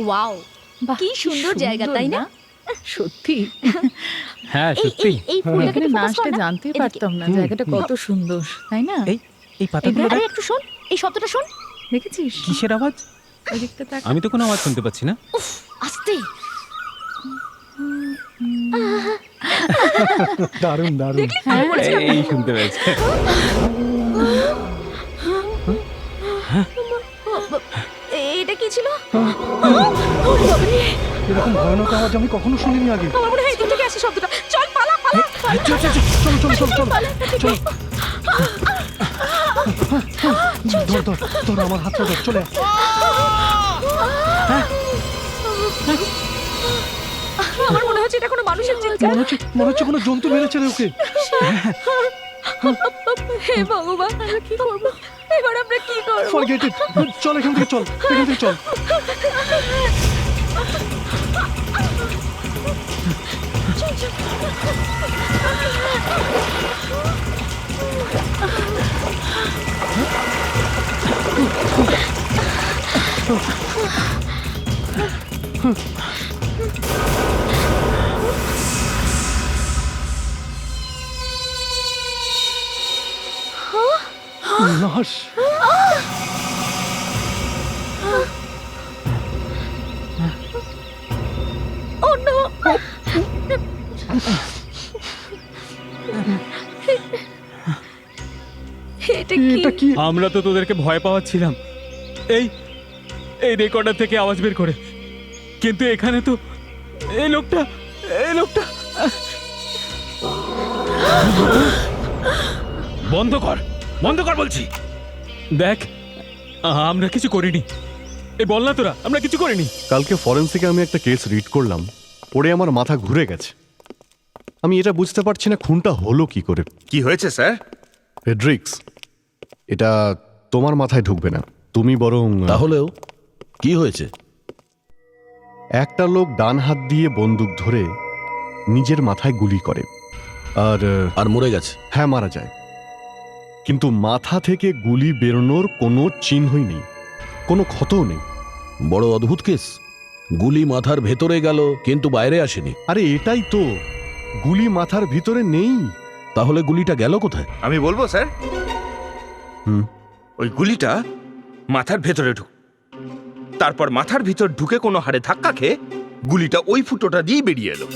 ওয়াও, কি সুন্দর জায়গা, তাই না? সত্যি হ্যাঁ এই- সত্যি। এই- এই ফুলটাকে এখানে একটু না focus কর আসলে না। জানতেই এদিকে। পারতাম না জায়গাটা কত সুন্দর, তাই না? এই পাতাগুলো আরে একটু শোন, এই শব্দটা শোন। দেখেছিস কিসের আওয়াজ? ওই দিকটা তাকা। আমি তো কোনো আওয়াজ শুনতে পাচ্ছি না। আস্তে। দারুণ দারুণ। হ্যাঁ, এই শুনতে পেয়েছি। এটা কি ছিল? এরকম ভয়ানক আওয়াজ আমি কখনো শুনিনি আগে। আমার মনে হয় এদিক থেকে আসে শব্দটা। চল পালা পালা। চল চল চল চল চল চল চল চল। ধর ধর ধর আমার হাতটা ধর, চলে আয়। আমার মনে হচ্ছে এটা কোনো মানুষের চিৎকার। মনে হচ্ছে কোনো জন্তু মেরেছে রে ওকে। হে ভগবান, আমরা কি করব? এবার আমরা কি করব? Forget it. চল এখান থেকে চল, এখান থেকে চল। লাশ। ও নো। এটা কি? আমরা তো তোদেরকে ভয় পাওয়াচ্ছিলাম এই এই রেকর্ডার থেকে আওয়াজ বের করে, কিন্তু এখানে তো এই লোকটা বন্ধ কর বলছি। দেখ, আমরা কিছু করিনি। এই বল না তোরা, আমরা কিছু করিনি। কালকে ফরেন্সিকে আমি একটা কেস রিড করলাম, পড়ে আমার মাথা ঘুরে গেছে। আমি এটা বুঝতে পারছি না খুনটা হলো কি করে। কি হয়েছে স্যার? ফেডরিক্স, এটা তোমার মাথায় ঢুকবে না, তুমি বরং তাহলেও কি হয়েছে? একটা লোক ডান হাত দিয়ে বন্দুক ধরে নিজের মাথায় গুলি করে আর মরে গেছে। হ্যাঁ, মারা যায়, কিন্তু মাথা থেকে গুলি বেরোনোর কোনো চিহ্নই নেই, কোনো ক্ষতও নেই। বড় অদ্ভুত কেস। গুলি মাথার ভেতরে গেল কিন্তু বাইরে আসেনি। আরে এটাই তো, গুলি মাথার ভিতরে নেই। তাহলে গুলিটা গেল কোথায়? আমি বলবো স্যার। ওই গুলিটা মাথার ভেতরে তারপর মাথার ভিতর ঢুকে কোনো হাড়ে ধাক্কা খেয়ে গুলিটা ওই ফুটোটা দিয়ে বেরিয়ে এলো।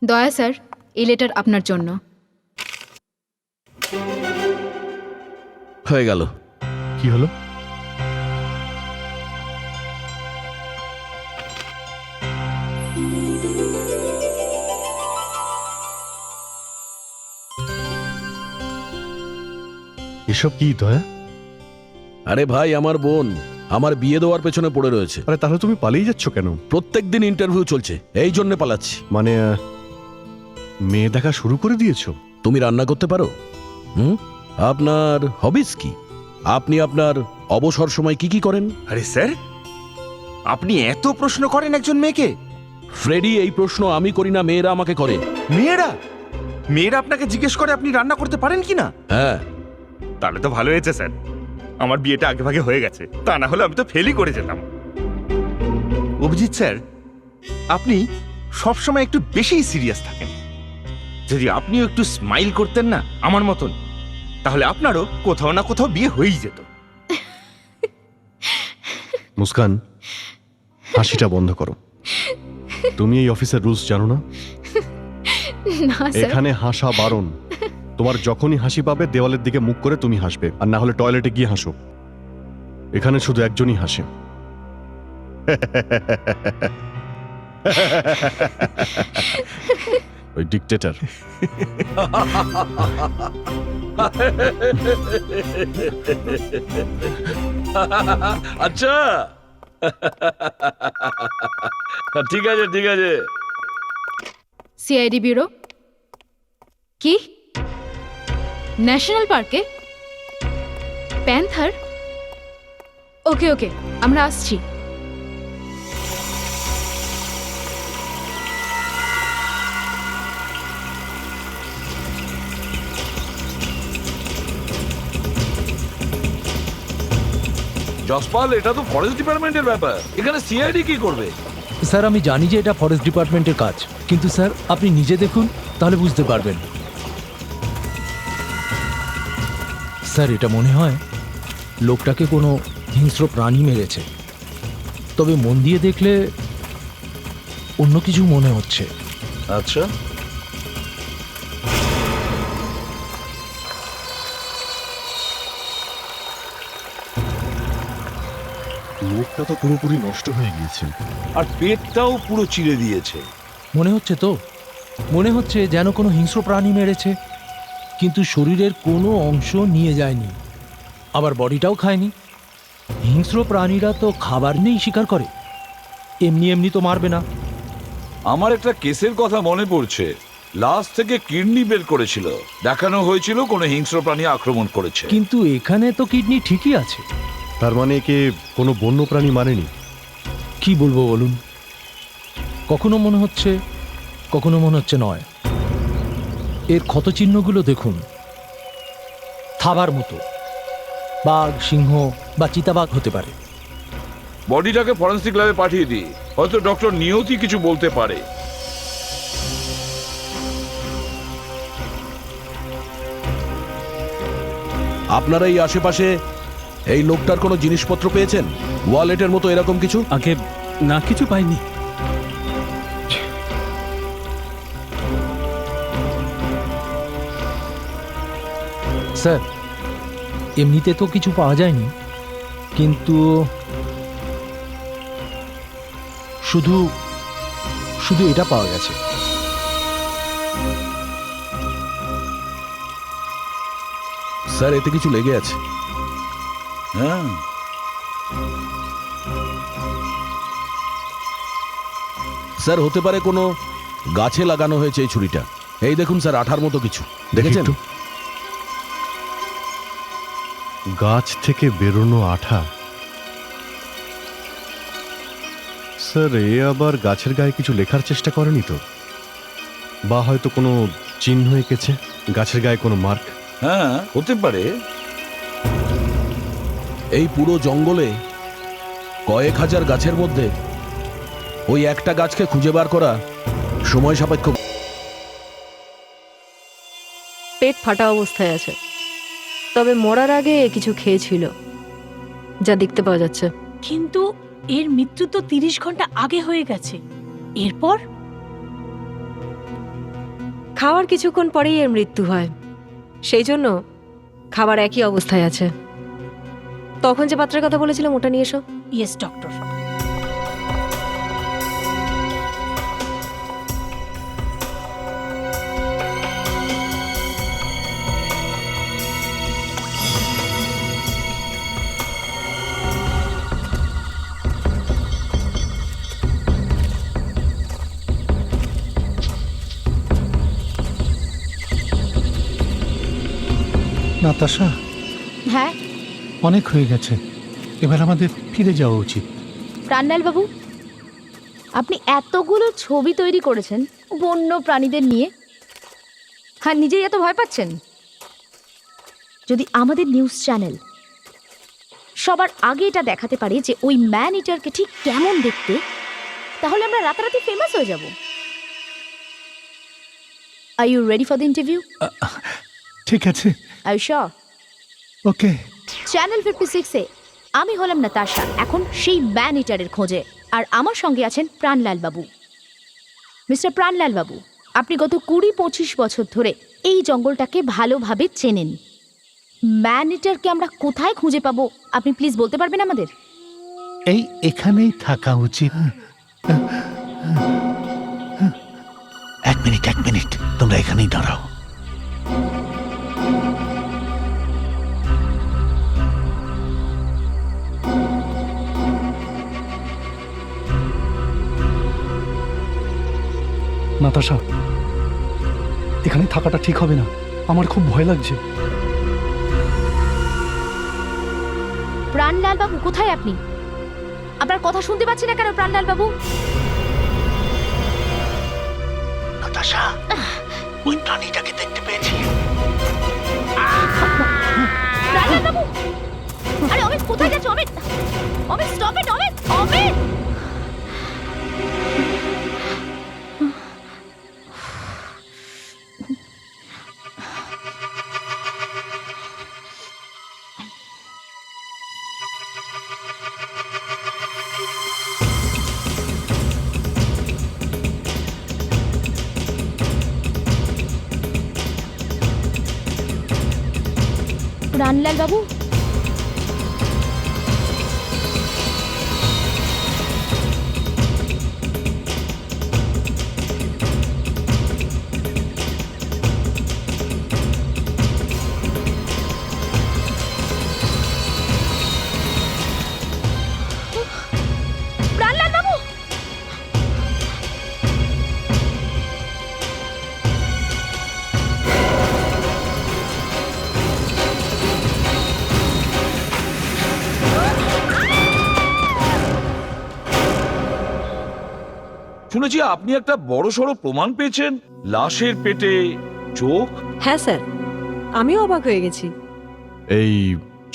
দয়া স্যার, এই লেটার আপনার জন্য। হয়ে গেল। কি হলো? এসব কি দয়া? আরে ভাই, আমার বোন আমার বিয়ে দেওয়ার পেছনে পড়ে রয়েছে। আরে তাহলে তুমি পালিয়ে যাচ্ছ কেন? প্রত্যেকদিন ইন্টারভিউ চলছে, এই জন্য পালাচ্ছি। মানে মেয়ে দেখা শুরু করে দিয়েছো? তুমি রান্না করতে পারো? আপনার হবিস কি? আপনি আপনার অবসর সময় কি কি করেন? আরে স্যার, আপনি এত প্রশ্ন করেন একজন মেয়েকে? ফ্রেডি, এই প্রশ্ন আমি করি না, মেয়েরা আমাকে করে। মেয়েরা আপনাকে জিজ্ঞেস করে আপনি রান্না করতে পারেন কি না? হ্যাঁ। তাহলে তো ভালো হয়েছে স্যার, আমার বিয়েটা আগে ভাগে হয়ে গেছে, তা না হলে আমি তো ফেলই করে যেতাম। অভিজিৎ স্যার, আপনি সবসময় একটু বেশি সিরিয়াস থাকেন। যদি আপনিও একটু স্মাইল করতেন না আমার মতন, তাহলে আপনারও কোথাও না কোথাও বিয়ে হয়েই যেত। মুস্কান, হাসিটা বন্ধ করো। তুমি এই অফিসের রুলস জানো না? না স্যার। এখানে হাসা বারণ। তোমার যখনই হাসি পাবে দেওয়ালের দিকে মুখ করে তুমি হাসবে, আর না হলে টয়লেটে গিয়ে হাসো। এখানে শুধু একজনই হাসে। ওই ডিক্টেটর। আচ্ছা ঠিক আছে ঠিক আছে। CID bureau. কি ন্যাশনাল পার্কে প্যান্থার? ওকে ওকে, আমরা আসছি। জসপাল, এটা তো ফরেস্ট ডিপার্টমেন্টের ব্যাপার, এখানে সিআইডি কি করবে? স্যার আমি জানি যে এটা ফরেস্ট ডিপার্টমেন্টের কাজ, কিন্তু স্যার আপনি নিজে দেখুন, তাহলে বুঝতে পারবেন। স্যার এটা মনে হয় লোকটাকে কোনো হিংস্র প্রাণী মেরেছে, তবে মন দিয়ে দেখলে অন্য কিছু মনে হচ্ছে। আচ্ছা, মুখটা তো পুরোপুরি নষ্ট হয়ে গিয়েছে, আর পেটটাও পুরো চিড়ে দিয়েছে। মনে হচ্ছে তো, মনে হচ্ছে যেন কোনো হিংস্র প্রাণী মেরেছে, কিন্তু শরীরের কোনো অংশ নিয়ে যায়নি, আবার বডিটাও খায়নি। হিংস্র প্রাণীরা তো খাবার নেই শিকার করে, এমনি এমনি তো মারবে না। আমার একটা কেসের কথা মনে পড়ছে, লাশ থেকে কিডনি বের করেছিল, দেখানো হয়েছিল কোনো হিংস্র প্রাণী আক্রমণ করেছে। কিন্তু এখানে তো কিডনি ঠিকই আছে। তার মানে একে কোনো বন্য প্রাণী মারেনি? কি বলবো বলুন, কখনো মনে হচ্ছে, কখনো মনে হচ্ছে নয়। এর ক্ষতচিহ্নগুলো দেখুন, থাবার মতো। বাঘ, সিংহ বা চিতাবাঘ হতে পারে। বডিটাকে ফরেন্সিক ল্যাবে পাঠিয়ে দিই, হয়তো ডক্টর নিয়তি কিছু বলতে পারে। আপনারা এই আশেপাশে এই লোকটার কোনো জিনিসপত্র পেয়েছেন? ওয়ালেটের মতো এরকম কিছু? আগে না, কিছু পাইনি। স্যার এমনিতে তো কিছু পাওয়া যায়নি, কিন্তু শুধু শুধু এটা পাওয়া গেছে। স্যার এতে কিছু লেগে আছে। হ্যাঁ, স্যার হতে পারে কোনো গাছে লাগানো হয়েছে এই ছুরিটা। এই দেখুন স্যার, আঠার মতো কিছু দেখেছেন? গাছ থেকে বেরোনো আঠা? স্যার এ আবার গাছের গায়ে কিছু লেখার চেষ্টা করেনি তো? বা হয়তো কোনো চিহ্ন এঁকেছে গাছের গায়ে, কোনো মার্ক? হ্যাঁ হতে পারে। এই পুরো জঙ্গলে কয়েক হাজার গাছের মধ্যে ওই একটা গাছকে খুঁজে বার করা সময় সাপেক্ষ। পেট ফাটা অবস্থায় আছে, তবে মরার আগে কিছু খেয়েছিল, যা দেখতে পাওয়া যাচ্ছে। কিন্তু এর মৃত্যু তো 30 ঘন্টা আগে হয়ে গেছে। এরপর খাওয়ার কিছুক্ষণ পরেই এর মৃত্যু হয়, সেই জন্য খাবার একই অবস্থায় আছে। তখন যে পাত্রের কথা বলেছিলাম ওটা নিয়ে এসো। Yes doctor. নাতাশা, হ্যাঁ অনেক হয়ে গেছে, এবার আমাদের ফিরে যাওয়া উচিত। প্রাণলাল বাবু, আপনি এতগুলো ছবি তৈরি করেছেন বন্য প্রাণীদের নিয়ে, আর নিজেই এত ভয় পাচ্ছেন। যদি আমাদের নিউজ চ্যানেল সবার আগে এটা দেখাতে পারে যে ওই ম্যান ইটারকে ঠিক কেমন দেখতে, তাহলে আমরা রাতারাতি ফেমাস হয়ে যাব। Are you ready for the interview? ঠিক আছে, আয়ুষা, ওকে। চ্যানেল 56-এ আমি হলাম নাতাশা, এখন সেই ম্যান ইটারের খোঁজে। আর আমার সঙ্গে আছেন প্রাণলাল বাবু। মিস্টার প্রাণলাল বাবু, আপনি গত 20-25 বছর ধরে এই জঙ্গলটাকে ভালোভাবে চেনেন। ম্যান ইটারকে আমরা কোথায় খুঁজে পাবো আপনি প্লিজ বলতে পারবেন আমাদের? এই এখানেই থাকা উচিত। এক মিনিট, তোমরা এখানেই দাঁড়াও। নাতাশা, এখানে থাকাটা ঠিক হবে না, আমার খুব ভয় লাগছে। প্রাণলাল বাবু কোথায় আপনি? আপনার কথা শুনতে পাচ্ছি না কেন প্রাণলাল বাবু? নাতাশা, ওই প্রাণীটাকে দেখতে পেয়েছি। প্রাণলাল বাবু, আরে অমিত কোথায় যাচ্ছ? Amit, Amit stop it, Amit, Amit! প্রাণলাল বাবু, প্রাণলাল বাবু! শুনেছি আপনি একটা বড়সড় প্রমাণ পেয়েছেন, লাশের পেটে চোখ। হ্যাঁ স্যার, আমিও অবাক হয়ে গেছি। এই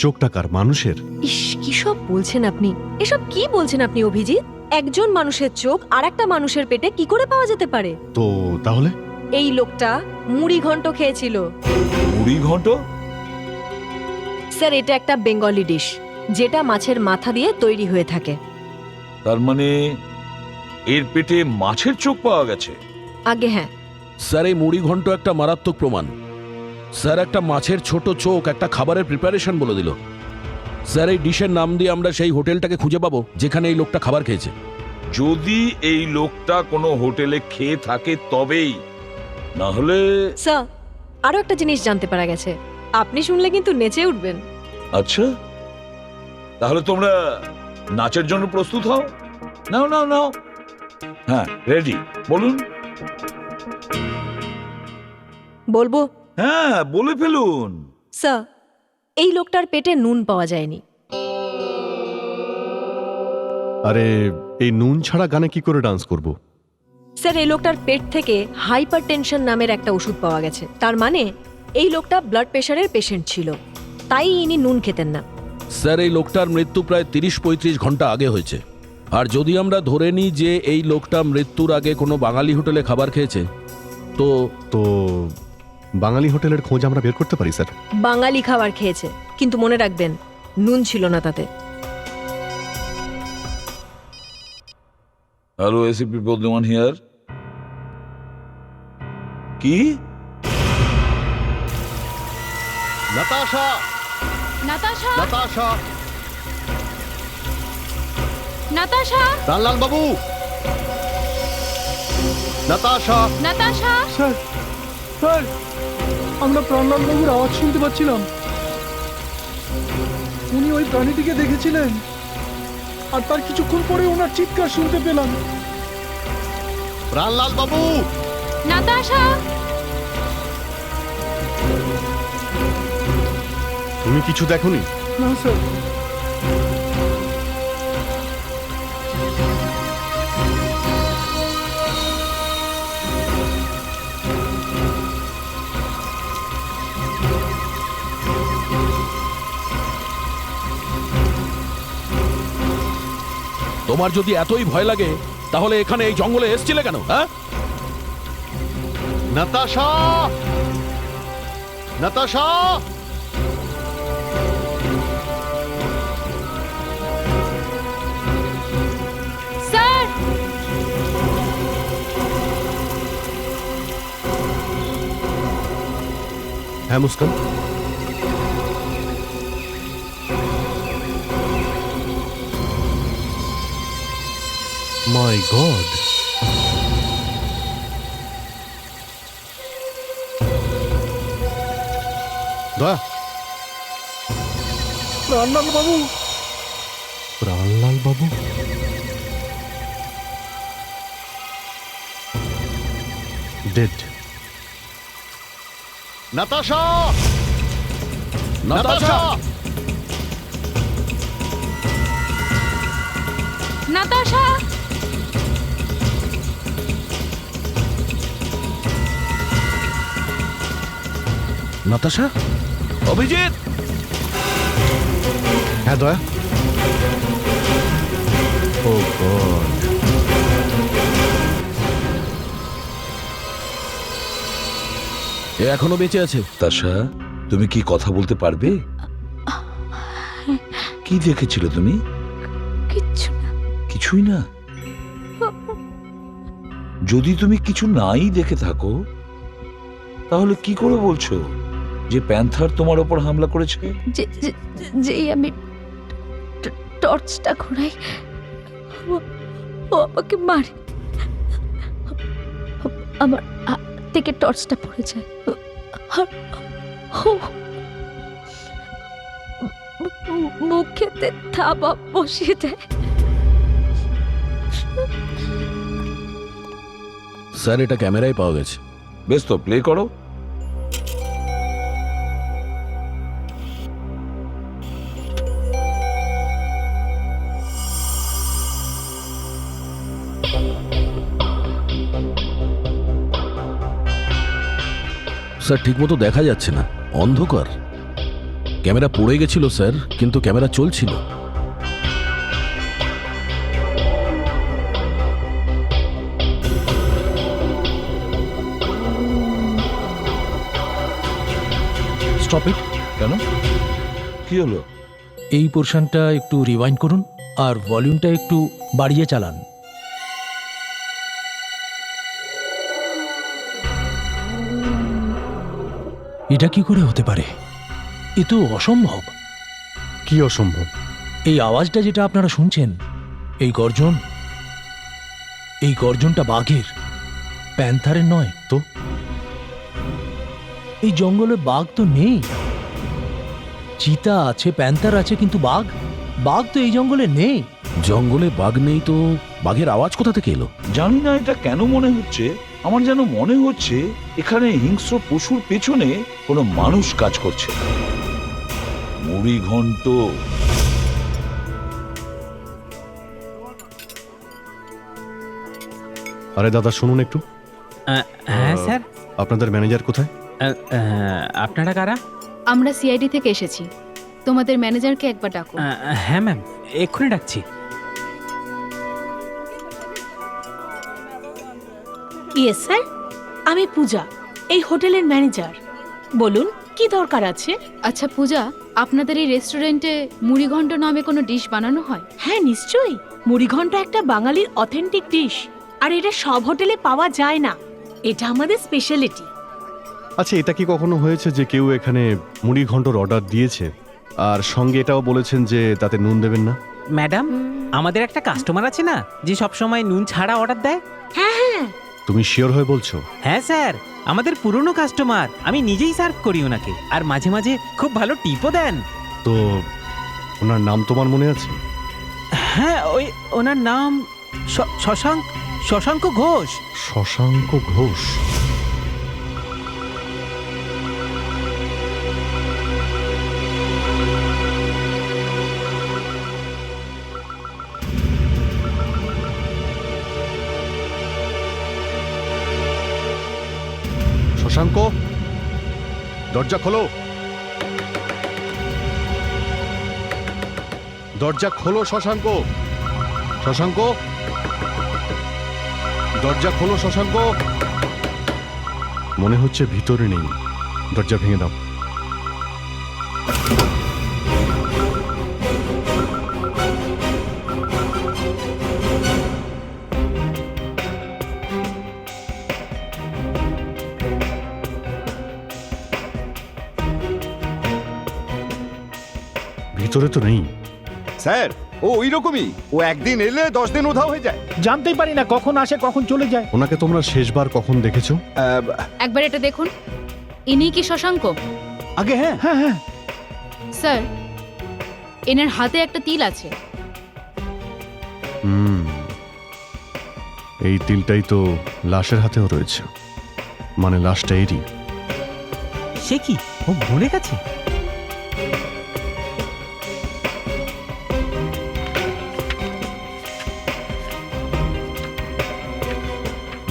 চোখটা কার, মানুষের? ইস, কি সব বলছেন আপনি? এসব কি বলছেন আপনি অভিজিৎ? একজন মানুষের চোখ আর একটা মানুষের পেটে কি করে পাওয়া যেতে পারে? তো তাহলে এই লোকটা মুড়ি ঘন্ট খেয়েছিল। মুড়ি ঘন্ট? স্যার, এটা একটা বেঙ্গলি ডিশ, যেটা মাছের মাথা দিয়ে তৈরি হয়ে থাকে। তার মানে এর পেটে মাছের চোখ পাওয়া গেছে? আগে হ্যাঁ স্যার, এই মুড়ি ঘন্ট একটা মারাত্মক প্রমাণ। স্যার, একটা মাছের ছোট চোখ একটা খাবারের প্রিপারেশন বলে দিল। স্যার, এই ডিশের নাম দিয়ে আমরা সেই হোটেলটাকে খুঁজে পাবো যেখানে এই লোকটা খাবার খেয়েছে। যদি এই লোকটা কোনো হোটেলে খেয়ে থাকে তবেই, না হলে। স্যার, আরো একটা জিনিস জানতে পারা গেছে, আপনি শুনলে কিন্তু নেচে উঠবেন। আচ্ছা, তাহলে তোমরা নাচের জন্য প্রস্তুত হও। নাও নাও নাও, হ্যাঁ রেডি, বলুন। বলবো? হ্যাঁ, বলে ফেলুন। স্যার, এই লোকটার পেটে নুন পাওয়া যায়নি। আরে এই নুন ছাড়া গানে কি করে ডান্স করব? স্যার, এই লোকটার পেট থেকে হাইপার টেনশন নামের একটা ওষুধ পাওয়া গেছে। তার মানে এই লোকটা ব্লাড প্রেশারের পেশেন্ট ছিল, তাই ইনি নুন খেতেন না। স্যার, এই লোকটার মৃত্যু প্রায় 30-35 ঘন্টা আগে হয়েছে। আর যদি আমরা ধরে নিই যে এই লোকটা মৃত্যুর আগে কোনো বাঙালি হোটেলে খাবার খেয়েছে, তো তো বাঙালি হোটেলের খোঁজ আমরা বের করতে পারি স্যার। বাঙালি খাবার খেয়েছে, কিন্তু মনে রাখবেন নুন ছিল না তাতে। Hello, ACP Pradyuman here. কি? নাতাশা, নাতাশা, নাতাশা, নাতাশা, প্রাণলাল বাবু, নাতাশা। নাতাশা! স্যার, স্যার, আমরা প্রাণলাল বাবুর আওয়াজ শুনতে পাচ্ছিলাম। উনি ওই প্রাণীটিকে দেখেছিলেন, আর তার কিছুক্ষণ পরে ওনার চিৎকার শুনতে পেলাম। প্রাণলাল বাবু, নাতাশা! তুমি কিছু দেখোনি? না স্যার। তোমার যদি এতই ভয় লাগে তাহলে এখানে এই জঙ্গলে এসেছিলে কেন? হ্যাঁ, নাতাশা, নাতাশা! স্যার! হ্যাঁ মুস্কান, মাই গড, দয়া, প্রাণলাল বাবু, প্রাণলাল বাবু, ডেড। নাতাশা! নাতাশা! নাতাশা! নাতাশা? অভিজিৎ! হ্যাঁ দয়া। ও গড, এ এখনো বেঁচে আছে। তাশা, তুমি কি কথা বলতে পারবে? কি দেখেছিলে তুমি? কিচ্ছু না। কিছুই না? যদি তুমি কিছু নাই দেখে থাকো, তাহলে কি করে বলছো যে প্যান্থার তোমার ওপর হামলা করেছে? যেই আমি টর্চটা ঘোরাই, ও আমাকে মারে। আমার হাত থেকে টর্চটা পড়ে যায় আর মুখেতে থাবা বসিয়ে দেয়। স্যার, এটা ক্যামেরায় পাওয়া গেছে। বেশ, তো প্লে করো। স্যার, ঠিকমতো দেখা যাচ্ছে না, অন্ধকার। ক্যামেরা পড়ে গেছিল স্যার, কিন্তু ক্যামেরা চলছিল। Stop it. কেন? কি হলো? এই পোর্শনটা একটু রিওয়াইন্ড করুন আর ভলিউমটা একটু বাড়িয়ে চালান। এটা কি করে হতে পারে? এ তো অসম্ভব। কি অসম্ভব? এই আওয়াজটা যেটা আপনারা শুনছেন, এই গর্জন, এই গর্জনটা বাঘের, প্যান্থারের নয় তো। এই জঙ্গলে বাঘ তো নেই। চিতা আছে, প্যান্থার আছে, কিন্তু বাঘ তো এই জঙ্গলে নেই। জঙ্গলে বাঘ নেই তো বাঘের আওয়াজ কোথা থেকে এলো? জানি না এটা কেন মনে হচ্ছে, আমার যেন মনে হচ্ছে এখানে হিংস্র পশুর পেছনে কোনো মানুষ কাজ করছে। মুড়ি ঘন্ট। আরে দাদা শুনুন একটু। হ্যাঁ স্যার। আপনাদের ম্যানেজার কোথায়? আপনারা কারা? আমরা সিআইডি থেকে এসেছি। তোমাদের ম্যানেজারকে একবার ডাকো। হ্যাঁ ম্যাম, এক্ষুনি ডাকছি। ইয়েস স্যার, আমি পূজা, এই হোটেলের ম্যানেজার। বলুন কি দরকার আছে? আচ্ছা পূজা, আপনাদের এই রেস্টুরেন্টে মুড়িঘণ্ট নামে কোনো ডিশ বানানো হয়? হ্যাঁ নিশ্চয়ই, মুড়িঘণ্ট একটা বাঙালির অথেন্টিক ডিশ, আর এটা সব হোটেলে পাওয়া যায় না। এটা আমাদের স্পেশালিটি। আচ্ছা, এটা কি কখনো হয়েছে যে কেউ এখানে মুড়ি ঘন্টর অর্ডার দিয়েছে আর সঙ্গে এটাও বলেছেন যে তাতে নুন দেবেন না? ম্যাডাম, আমাদের একটা কাস্টমার আছে না, যে সব সময় নুন ছাড়া অর্ডার দেয়? হ্যাঁ হ্যাঁ। তুমি শিওর হয়ে বলছো? হ্যাঁ স্যার, আমাদের পুরনো কাস্টমার। আমি নিজেই সার্ভ করি ওনাকে, আর মাঝে মাঝে খুব ভালো টিপও দেন। তো ওনার নাম তোমার মনে আছে? হ্যাঁ, ওই ওনার নাম শশাঙ্ক ঘোষ। শশাঙ্ক ঘোষ? শশাঙ্ক, দরজা খোলো, দরজা খোলো শশাঙ্ক। শশাঙ্ক, দরজা খোলো শশাঙ্ক। মনে হচ্ছে ভিতরে নেই, দরজা ভেঙে দাও। ভিতরে তো নেই। স্যার ও ওই রকমই, ও একদিন এলে 10 দিন উধাও হয়ে যায়। জানতেই পারি না কখন আসে কখন চলে যায়। ওনাকে তোমরা শেষবার কখন দেখেছো? একবার এটা দেখুন, ইনি কি শশাঙ্ক? আগে হ্যাঁ হ্যাঁ হ্যাঁ, স্যার, এনার হাতে একটা তিল আছে। এই তিলটাই তো লাশের হাতেও রয়েছে, মানে লাশটা এরই। সে কি ও ভুলে গেছে?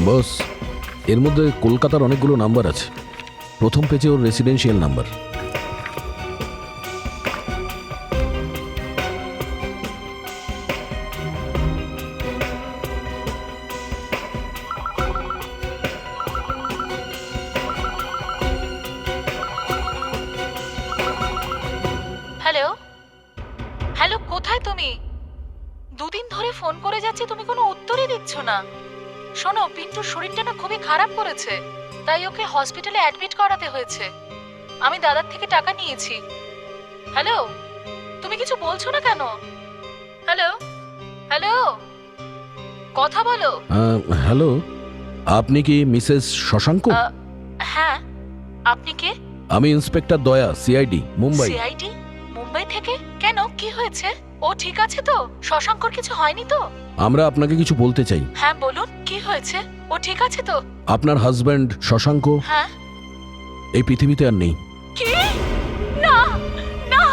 বস, এর মধ্যে কলকাতার অনেকগুলো নাম্বার আছে। প্রথম পেজে ওর রেসিডেন্সিয়াল নাম্বার। হ্যালো হ্যালো, কোথায় তুমি? দুদিন ধরে ফোন করে যাচ্ছি, তুমি কোনো উত্তরই দিচ্ছ না। শোনো, পিন্টুর শরীরটা না খুবই খারাপ করেছে, তাই ওকে হসপিটালে অ্যাডমিট করাতে হয়েছে। আমি দাদার থেকে টাকা নিয়েছি। হ্যালো, তুমি কিছু বলছো না কেন? হ্যালো হ্যালো, কথা বলো। হ্যালো, আপনি কি মিসেস শশাঙ্ক? হ্যাঁ, আপনি কে? আমি ইন্সপেক্টর দয়া, সিআইডি, মুম্বাই। সিআইডি? মুম্বাই থেকে? কেন, কি হয়েছে? ও ঠিক আছে তো? শশাঙ্কর কিছু হয়নি তো? আমরা আপনাকে কিছু বলতে চাই। হ্যাঁ বলুন, কি হয়েছে? ও ঠিক আছে তো? আপনার হাজব্যান্ড শশাঙ্ক হ্যাঁ। এই পৃথিবীতে আর নেই। কি? না না।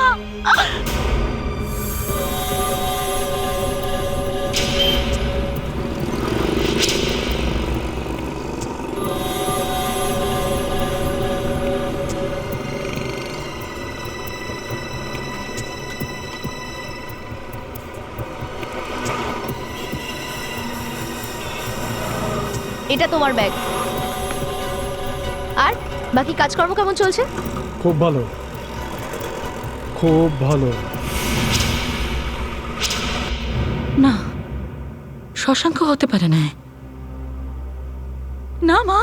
এটা তোমার ব্যাগ। আর বাকি কাজকর্ম কেমন চলছে? খুব ভালো, খুব ভালো। না, শশাঙ্ক হতে পারে না। না মা,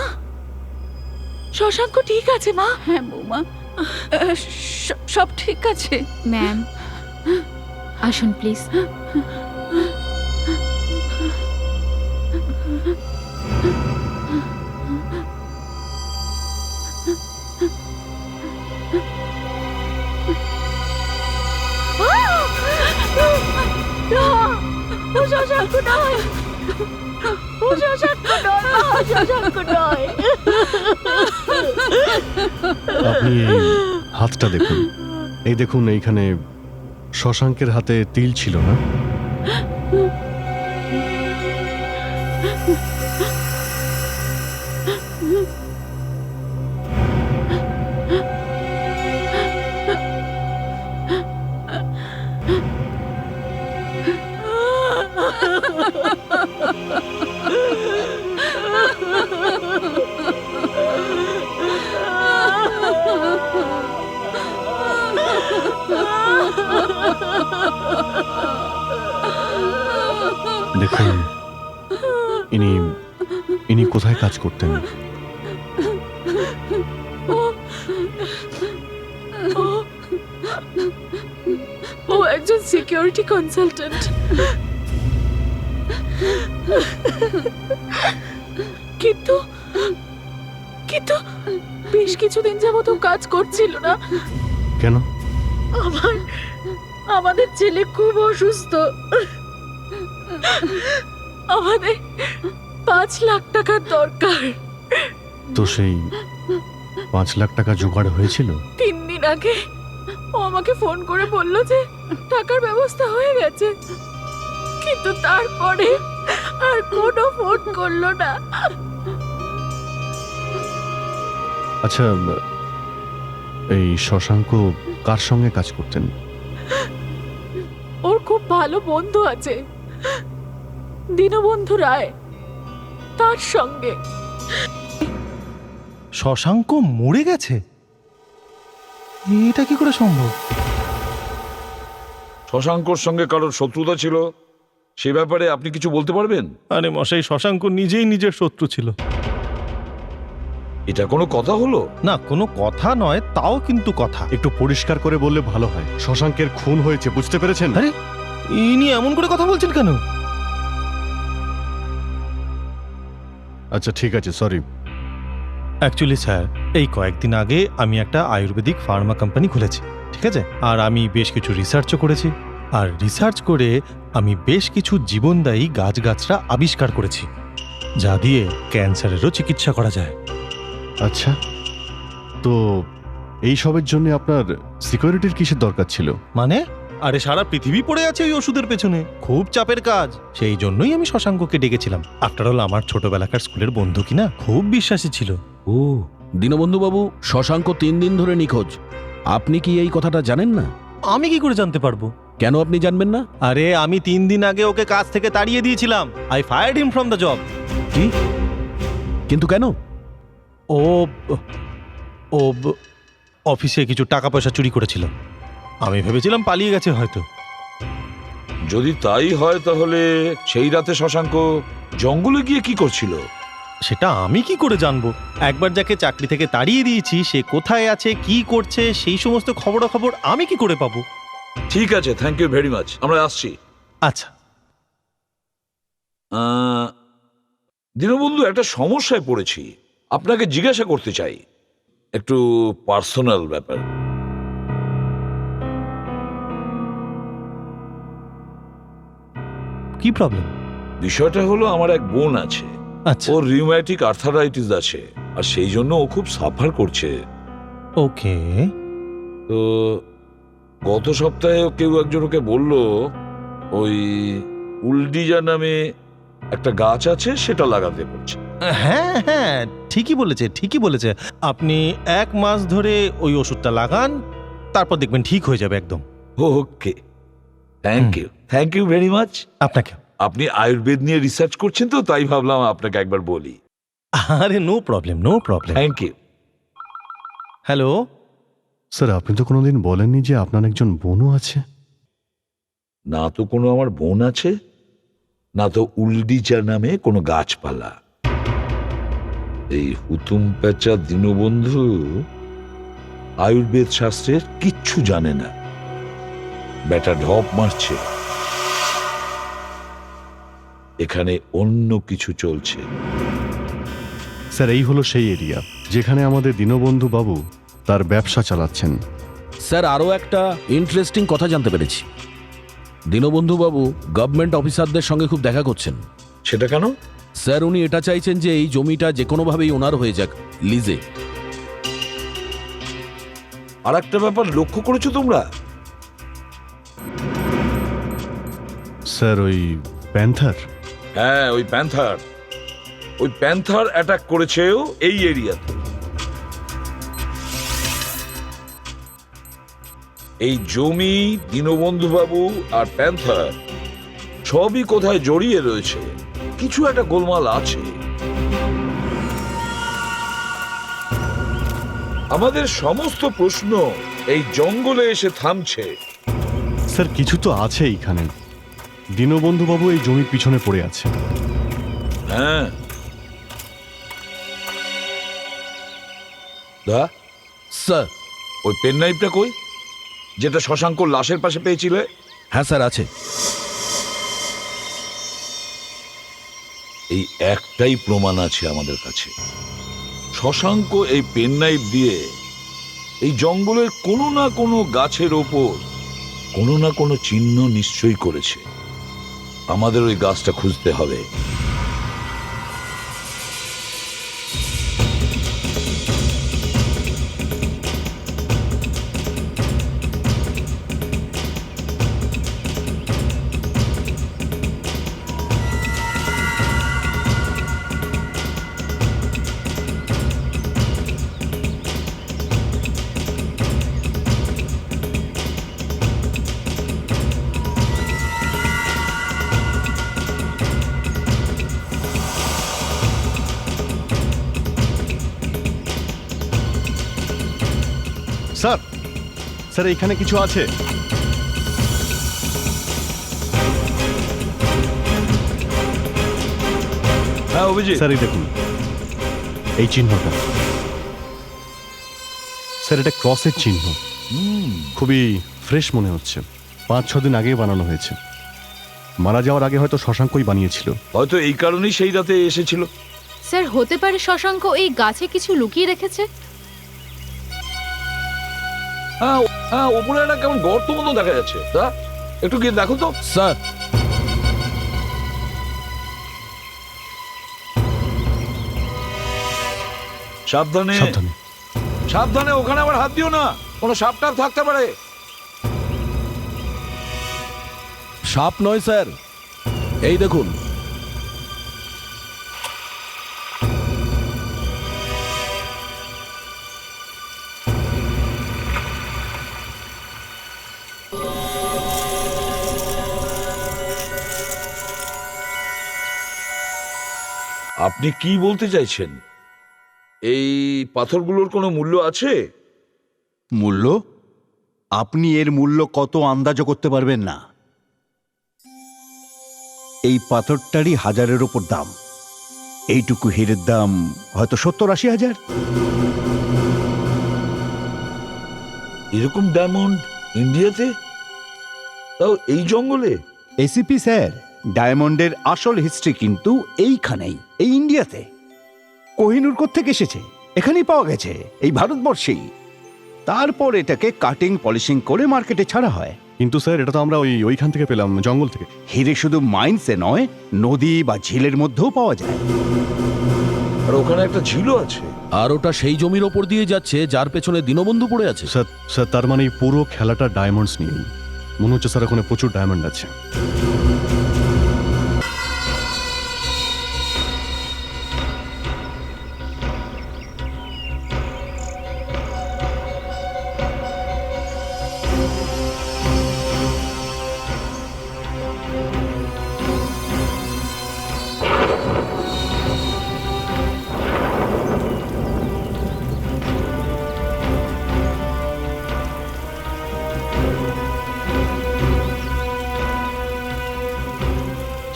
শশাঙ্ক ঠিক আছে মা। হ্যাঁ বৌমা, সব ঠিক আছে। ম্যাম, আসুন প্লিজ। ও শশাঙ্ক নয়, ও শশাঙ্ক নয় মা, শশাঙ্ক নয়। আপনি এই হাতটা দেখুন, এই দেখুন, এইখানে শশাঙ্কের হাতে তিল ছিল না? দেখুন, ইনি কোথায় কাজ করতেন? ও একজন সিকিউরিটি কনসালটেন্ট। কিন্তু কিন্তু বেশ কিছুদিন যাবত ও কাজ করছিল না। কেন? আমাদের ছেলে খুব অসুস্থ। আমাদের 5 লাখ টাকার দরকার। তো সেই 5 লাখ টাকা জোগাড় হয়েছিল? 3 দিন আগে ও আমাকে ফোন করে বলল যে টাকার ব্যবস্থা হয়ে গেছে, কিন্তু তারপরে আর কোনো ফোন করলো না। আচ্ছা, এই শশাঙ্ক কার সঙ্গে কাজ করতেন? ওর খুব ভালো বন্ধু আছে, দীনবন্ধু রায়, তার সঙ্গে। শশাঙ্ক মরে গেছে? এটা কি করে সম্ভব? শশাঙ্কর সঙ্গে কারোর শত্রুতা ছিল, সে ব্যাপারে আপনি কিছু বলতে পারবেন? আরে মশাই, শশাঙ্ক নিজেই নিজের শত্রু ছিল। এটা কোনো কথা হলো? না কোনো কথা নয়, তাও কিন্তু কথা। একটু পরিষ্কার করে বললে ভালো হয়। শশাঙ্কের খুন হয়েছে, বুঝতে পেরেছেন? আরে ইনি এমন করে কথা বলছেন কেন? আচ্ছা ঠিক আছে, সরি। অ্যাকচুয়ালি স্যার, এই কয়েকদিন আগে আমি একটা আয়ুর্বেদিক ফার্মা কোম্পানি খুলেছি, ঠিক আছে? আর আমি বেশ কিছু রিসার্চও করেছি। আর রিসার্চ করে আমি বেশ কিছু জীবনদায়ী গাছগাছরা আবিষ্কার করেছি, যা দিয়ে ক্যান্সারেরও চিকিৎসা করা যায়। আচ্ছা, তো এই সবের জন্য আপনার সিকিউরিটির কিসের দরকার ছিল? মানে? আরে সারা পৃথিবী পড়ে আছে ওই ওষুধের পেছনে, খুব চাপের কাজ। সেই জন্যই আমি শশাঙ্ককে ডেকেছিলাম। আফটার অল আমার ছোটবেলাকার স্কুলের বন্ধু কিনা, খুব বিশ্বাসী ছিল। ও দীনবন্ধু বাবু, শশাঙ্ক 3 দিন ধরে নিখোঁজ। আপনি কি এই কথাটা জানেন না? আমি কি করে জানতে পারবো? কেন আপনি জানবেন না? আরে আমি 3 দিন আগে ওকে কাজ থেকে তাড়িয়ে দিয়েছিলাম। I fired him from the job. কি? কিন্তু কেন? ও ও অফিসে কিছু টাকা পয়সা চুরি করেছিল। আমি ভেবেছিলাম পালিয়ে গেছে হয়তো। যদি তাই হয় তাহলে সেই রাতে শশাঙ্ক জঙ্গলে গিয়ে কি করছিল? সেটা আমি কি করে জানবো? একবার যাকে চাকরি থেকে তাড়িয়ে দিয়েছি সে কোথায় আছে, কি করছে, সেই সমস্ত খবরাখবর আমি কি করে পাবো? ঠিক আছে, থ্যাংক ইউ ভেরি মাচ, আমরা আসছি। আচ্ছা। দীনবন্ধু, একটা সমস্যায় পড়েছি, আপনাকে জিজ্ঞাসা করতে চাই, একটু পার্সোনাল ব্যাপার। কি প্রবলেম? বিষয়টা হলো, আমার এক বোন আছে, আচ্ছা। ওর রিউম্যাটিক আর্থারাইটিস আছে, আর সেই জন্য ও খুব সাফার করছে। ওকে। তো গত সপ্তাহে কেউ একজন ওকে বলল ওই উলডিজা নামে একটা গাছ আছে, সেটা লাগাতে বলছে। হ্যাঁ হ্যাঁ, ঠিকই বলেছে, ঠিকই বলেছে। আপনি 1 মাস ধরে ওই ওষুধটা লাগান, তারপর দেখবেন ঠিক হয়ে যাবে একদম। ওকে, থ্যাংক ইউ ভেরি মাচ। আপনাকে। আপনি আয়ুর্বেদ নিয়ে রিসার্চ করছেন তো, তাই ভাবলাম আপনাকে একবার বলি। আরে no problem, no problem. Thank you. Hello sir, আপনি তো কোনোদিন বলেননি যে আপনার একজন বোনও আছে। না তো কোনো আমার বোন আছে, না তো উলডিচা নামে কোনো গাছপালা। এই হুতুম পেঁচা দীনবন্ধু আয়ুর্বেদ শাস্ত্রের কিচ্ছু জানে না, বেটা ঢপ মারছে। এখানে অন্য কিছু চলছে। স্যার, এই হলো সেই এরিয়া যেখানে আমাদের দীনবন্ধু বাবু তার ব্যবসা চালাচ্ছেন। স্যার, আরও একটা ইন্টারেস্টিং কথা জানতে পেরেছি। দীনবন্ধু বাবু গভর্নমেন্ট অফিসারদের সঙ্গে খুব দেখা করছেন। সেটা কেন? স্যার, উনি এটা চাইছেন যে এই জমিটা যে কোনোভাবেই ওনার হয়ে যাক, লিজে। আর একটা ব্যাপার লক্ষ্য করেছো তোমরা? স্যার, ওই প্যান্থার। হ্যাঁ, ওই প্যান্থার অ্যাটাক করেছেও এই এরিয়াতে। এই জমি, দীনবন্ধু বাবু আর প্যান্থার সবই কোথায় জড়িয়ে রয়েছে, কিছু একটা গোলমাল আছে। আমাদের সমস্ত প্রশ্ন এই জঙ্গলে এসে থামছে। স্যার, কিছু তো আছে এইখানে। দীনবন্ধু বাবু এই জমির পিছনে পড়ে আছে। হ্যাঁ, স্যার, ওই পেন নাইফটা কই, যেটা শশাঙ্ক লাশের পাশে পেয়েছিলে? হ্যাঁ স্যার, আছে। এই একটাই প্রমাণ আছে আমাদের কাছে। শশাঙ্ক এই পেন নাইফ দিয়ে এই জঙ্গলের কোনো না কোনো গাছের ওপর কোনো না কোনো চিহ্ন নিশ্চয়ই করেছে। আমাদের ওই গাছটা খুঁজতে হবে। স্যার, স্যার এখানে কিছু আছে। হ্যাঁ অভিজিৎ। স্যার, এই দেখুন এই চিহ্নটা। স্যার এটা ক্রসের চিহ্ন, খুবই ফ্রেশ মনে হচ্ছে। 5-6 দিন আগেই বানানো হয়েছে। মারা যাওয়ার আগে হয়তো শশাঙ্কই বানিয়েছিল। হয়তো এই কারণেই সেই রাতে এসেছিল। স্যার হতে পারে শশাঙ্ক এই গাছে কিছু লুকিয়ে রেখেছে। হ্যাঁ হ্যাঁ, ওপরে একটা কেমন গর্ত মতো দেখা যাচ্ছে, তা একটু গিয়ে দেখো তো। স্যার সাবধানে সাবধানে। সাবধানে, ওখানে আবার হাত দিও না, কোনো সাপ টাপ থাকতে পারে। সাপ নয় স্যার, এই দেখুন। আপনি কি বলতে চাইছেন? এই পাথরগুলোর কোনো মূল্য আছে? মূল্য? আপনি এর মূল্য কত আন্দাজও করতে পারবেন না। এই পাথরটারই 1000-এর ওপর দাম। এইটুকু হীরের দাম হয়তো 70-80 হাজার। এরকম ডায়মন্ড ইন্ডিয়াতে, তাও এই জঙ্গলে? এসিপি স্যার, ডায়মন্ডের আসল হিস্ট্রি কিন্তু এইখানেই, এই ইন্ডিয়াতে। কোহিনূর কোত্থেকে এসেছে? এখানেই পাওয়া গেছে, এই ভারতবর্ষেই। তারপর এটাকে কাটিং পলিশিং করে মার্কেটে ছাড়া হয়। কিন্তু স্যার এটা তো আমরা ওইখান থেকে পেলাম, জঙ্গল থেকে। হিরে শুধু মাইন্সে নয়, নদী বা ঝিলের মধ্যেও পাওয়া যায়। আর ওখানে একটা ঝিলও আছে। আর ওটা সেই জমির ওপর দিয়ে যাচ্ছে যার পেছনে দীনবন্ধু পড়ে আছে। স্যার স্যার তার মানে এই পুরো খেলাটা ডায়মন্ডস নিয়ে। মনে হচ্ছে স্যার ওখানে প্রচুর ডায়মন্ড আছে।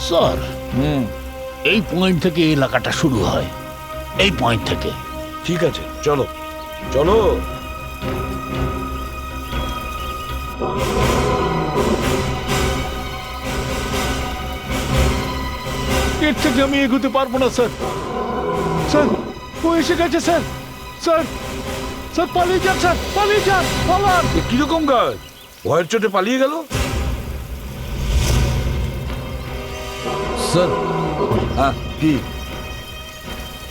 স্যার, এই পয়েন্ট থেকে এলাকাটা শুরু হয়, এই পয়েন্ট থেকে। ঠিক আছে, চলো চলো। এর থেকে আমি এগোতে পারবো না স্যার। স্যার ও এসে গেছে স্যার। স্যার স্যার পালিয়ে যান স্যার, পালিয়ে যান, পালান। এ কিরকম কাজ? ভয়ের চোটে পালিয়ে গেল? স্যার হ্যাঁ কি?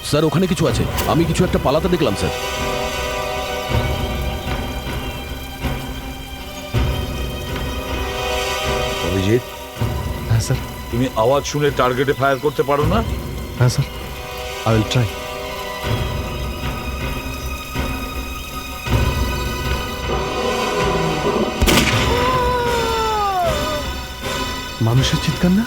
স্যার ওখানে কিছু আছে, আমি কিছু একটা পালাতে দেখলাম স্যার। অভিজিৎ, হ্যাঁ স্যার। তুমি আওয়াজ শুনে টার্গেটে ফায়ার করতে পারো না? হ্যাঁ স্যার, আই উইল ট্রাই। মানুষের চিৎকার না?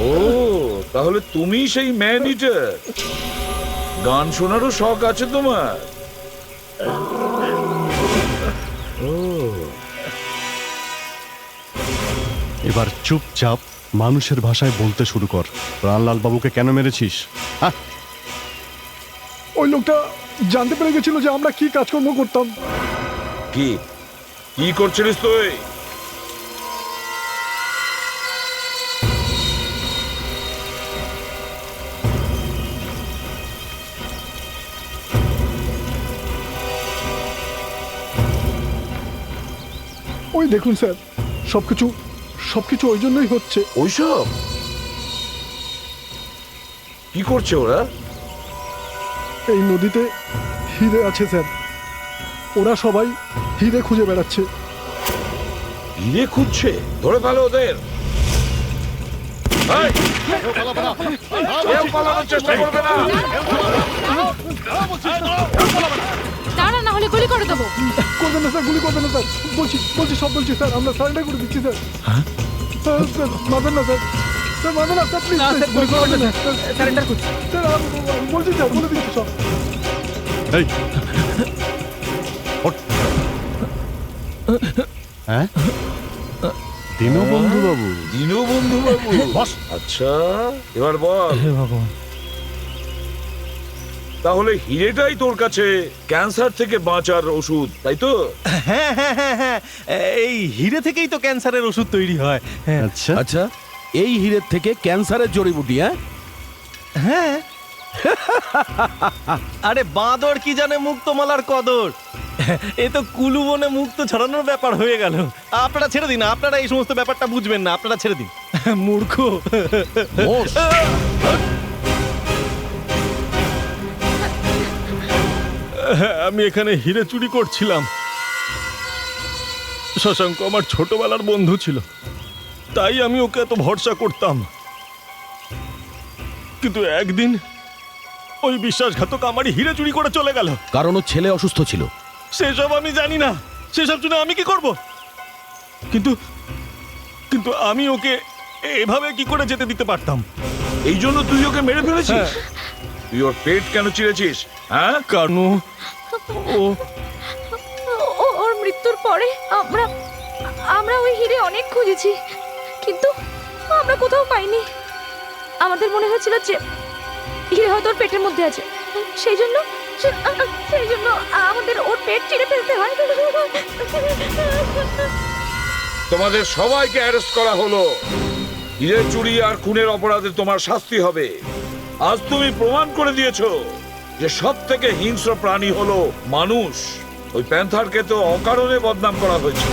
ও, তাহলে তুমি সেই ম্যান ইটার। গান শোনারও শখ আছে তোমার? ও, এবার চুপচাপ মানুষের ভাষায় বলতে শুরু কর। প্রাণলাল বাবুকে কেন মেরেছিস? হ্যাঁ, ওই লোকটা জানতে পেরে গেছিল যে আমরা কি কাজকর্ম করতাম। কি কি করছিলিস তুই? ওই দেখুন স্যার, সবকিছু সবকিছু ওই জন্যই হচ্ছে। ওইসব কি করছে ওরা? এই নদীতে হিরে আছে স্যার, ওরা সবাই হিরে খুঁজে বেড়াচ্ছে। হিরে খুঁজছে? ধরে ফেলো ওদের। এই, কেউ পালানোর চেষ্টা করবে না। দাঁড়া, না হলে গুলি করে দেবো। করবেন না স্যার, গুলি করবেন না স্যার। বলছি সব বলছি স্যার, আমরা সারেন্ডার করে দিচ্ছি স্যার। স্যার মারবেন না স্যার, স্যার মারবেন না স্যার, প্লিজ। গুলি করবেন না, সারেন্ডার করছি স্যার। বলছি স্যার, বলে দিচ্ছি সব। এই ওঠ। হ্যাঁ দীনবন্ধু বাবু, দীনবন্ধু বাবু বস। আচ্ছা এবার বল, হে ভগবান। তাহলে হিরেটাই তোর কাছে ক্যান্সার থেকে বাঁচার ওষুধ, তাই তো? হ্যাঁ হ্যাঁ হ্যাঁ হ্যাঁ, এই হিরে থেকেই তো ক্যান্সারের ওষুধ তৈরি হয়। হ্যাঁ আচ্ছা আচ্ছা এই হিরের থেকে ক্যান্সারের জড়িবুটি, হ্যাঁ? হ্যাঁ আরে বাঁদর কি জানে মুক্তমালার কদর, এ তো কুলু বনে মুক্ত ছড়ানোর ব্যাপার হয়ে গেল। আপনারা ছেড়ে দিন, আপনারা এই সমস্ত ব্যাপারটা বুঝবেন না, আপনারা ছেড়ে দিন। মূর্খ। বস। আমি এখানে হিরে চুরি করছিলাম। শশাঙ্ক আমার ছোটবেলার বন্ধু ছিল, তাই আমি ওকে এত ভরসা করতাম। কিন্তু একদিন ওই বিশ্বাসঘাতক আমারই হিরে চুরি করে চলে গেল। কারণ ওর ছেলে অসুস্থ ছিল। সেসব আমি জানি না, সেসব শুনে আমি কি করব? কিন্তু কিন্তু আমি ওকে এভাবে কি করে যেতে দিতে পারতাম? এই জন্য তুই ওকে মেরে ফেলেছিস? তুই ওর পেট কেন চিরেছিস? হ্যাঁ, কারণ ওর মৃত্যুর পরে আমরা ওই হিরে অনেক খুঁজেছি, কিন্তু আমরা কোথাও পাইনি। আমাদের মনে হয়েছিল যে হিরে হয়তো ওর পেটের মধ্যে আছে, সেই জন্য আমাদের ওর পেট চিরে ফেলতে হয়। তোমাদের সবাইকে অ্যারেস্ট করা হলো। হিরে চুরি আর খুনের অপরাধে তোমার শাস্তি হবে। আজ তুমি প্রমাণ করে দিয়েছো যে সব থেকে হিংস্র প্রাণী হলো মানুষ। ওই প্যান্থারকে তো অকারণে বদনাম করা হয়েছে।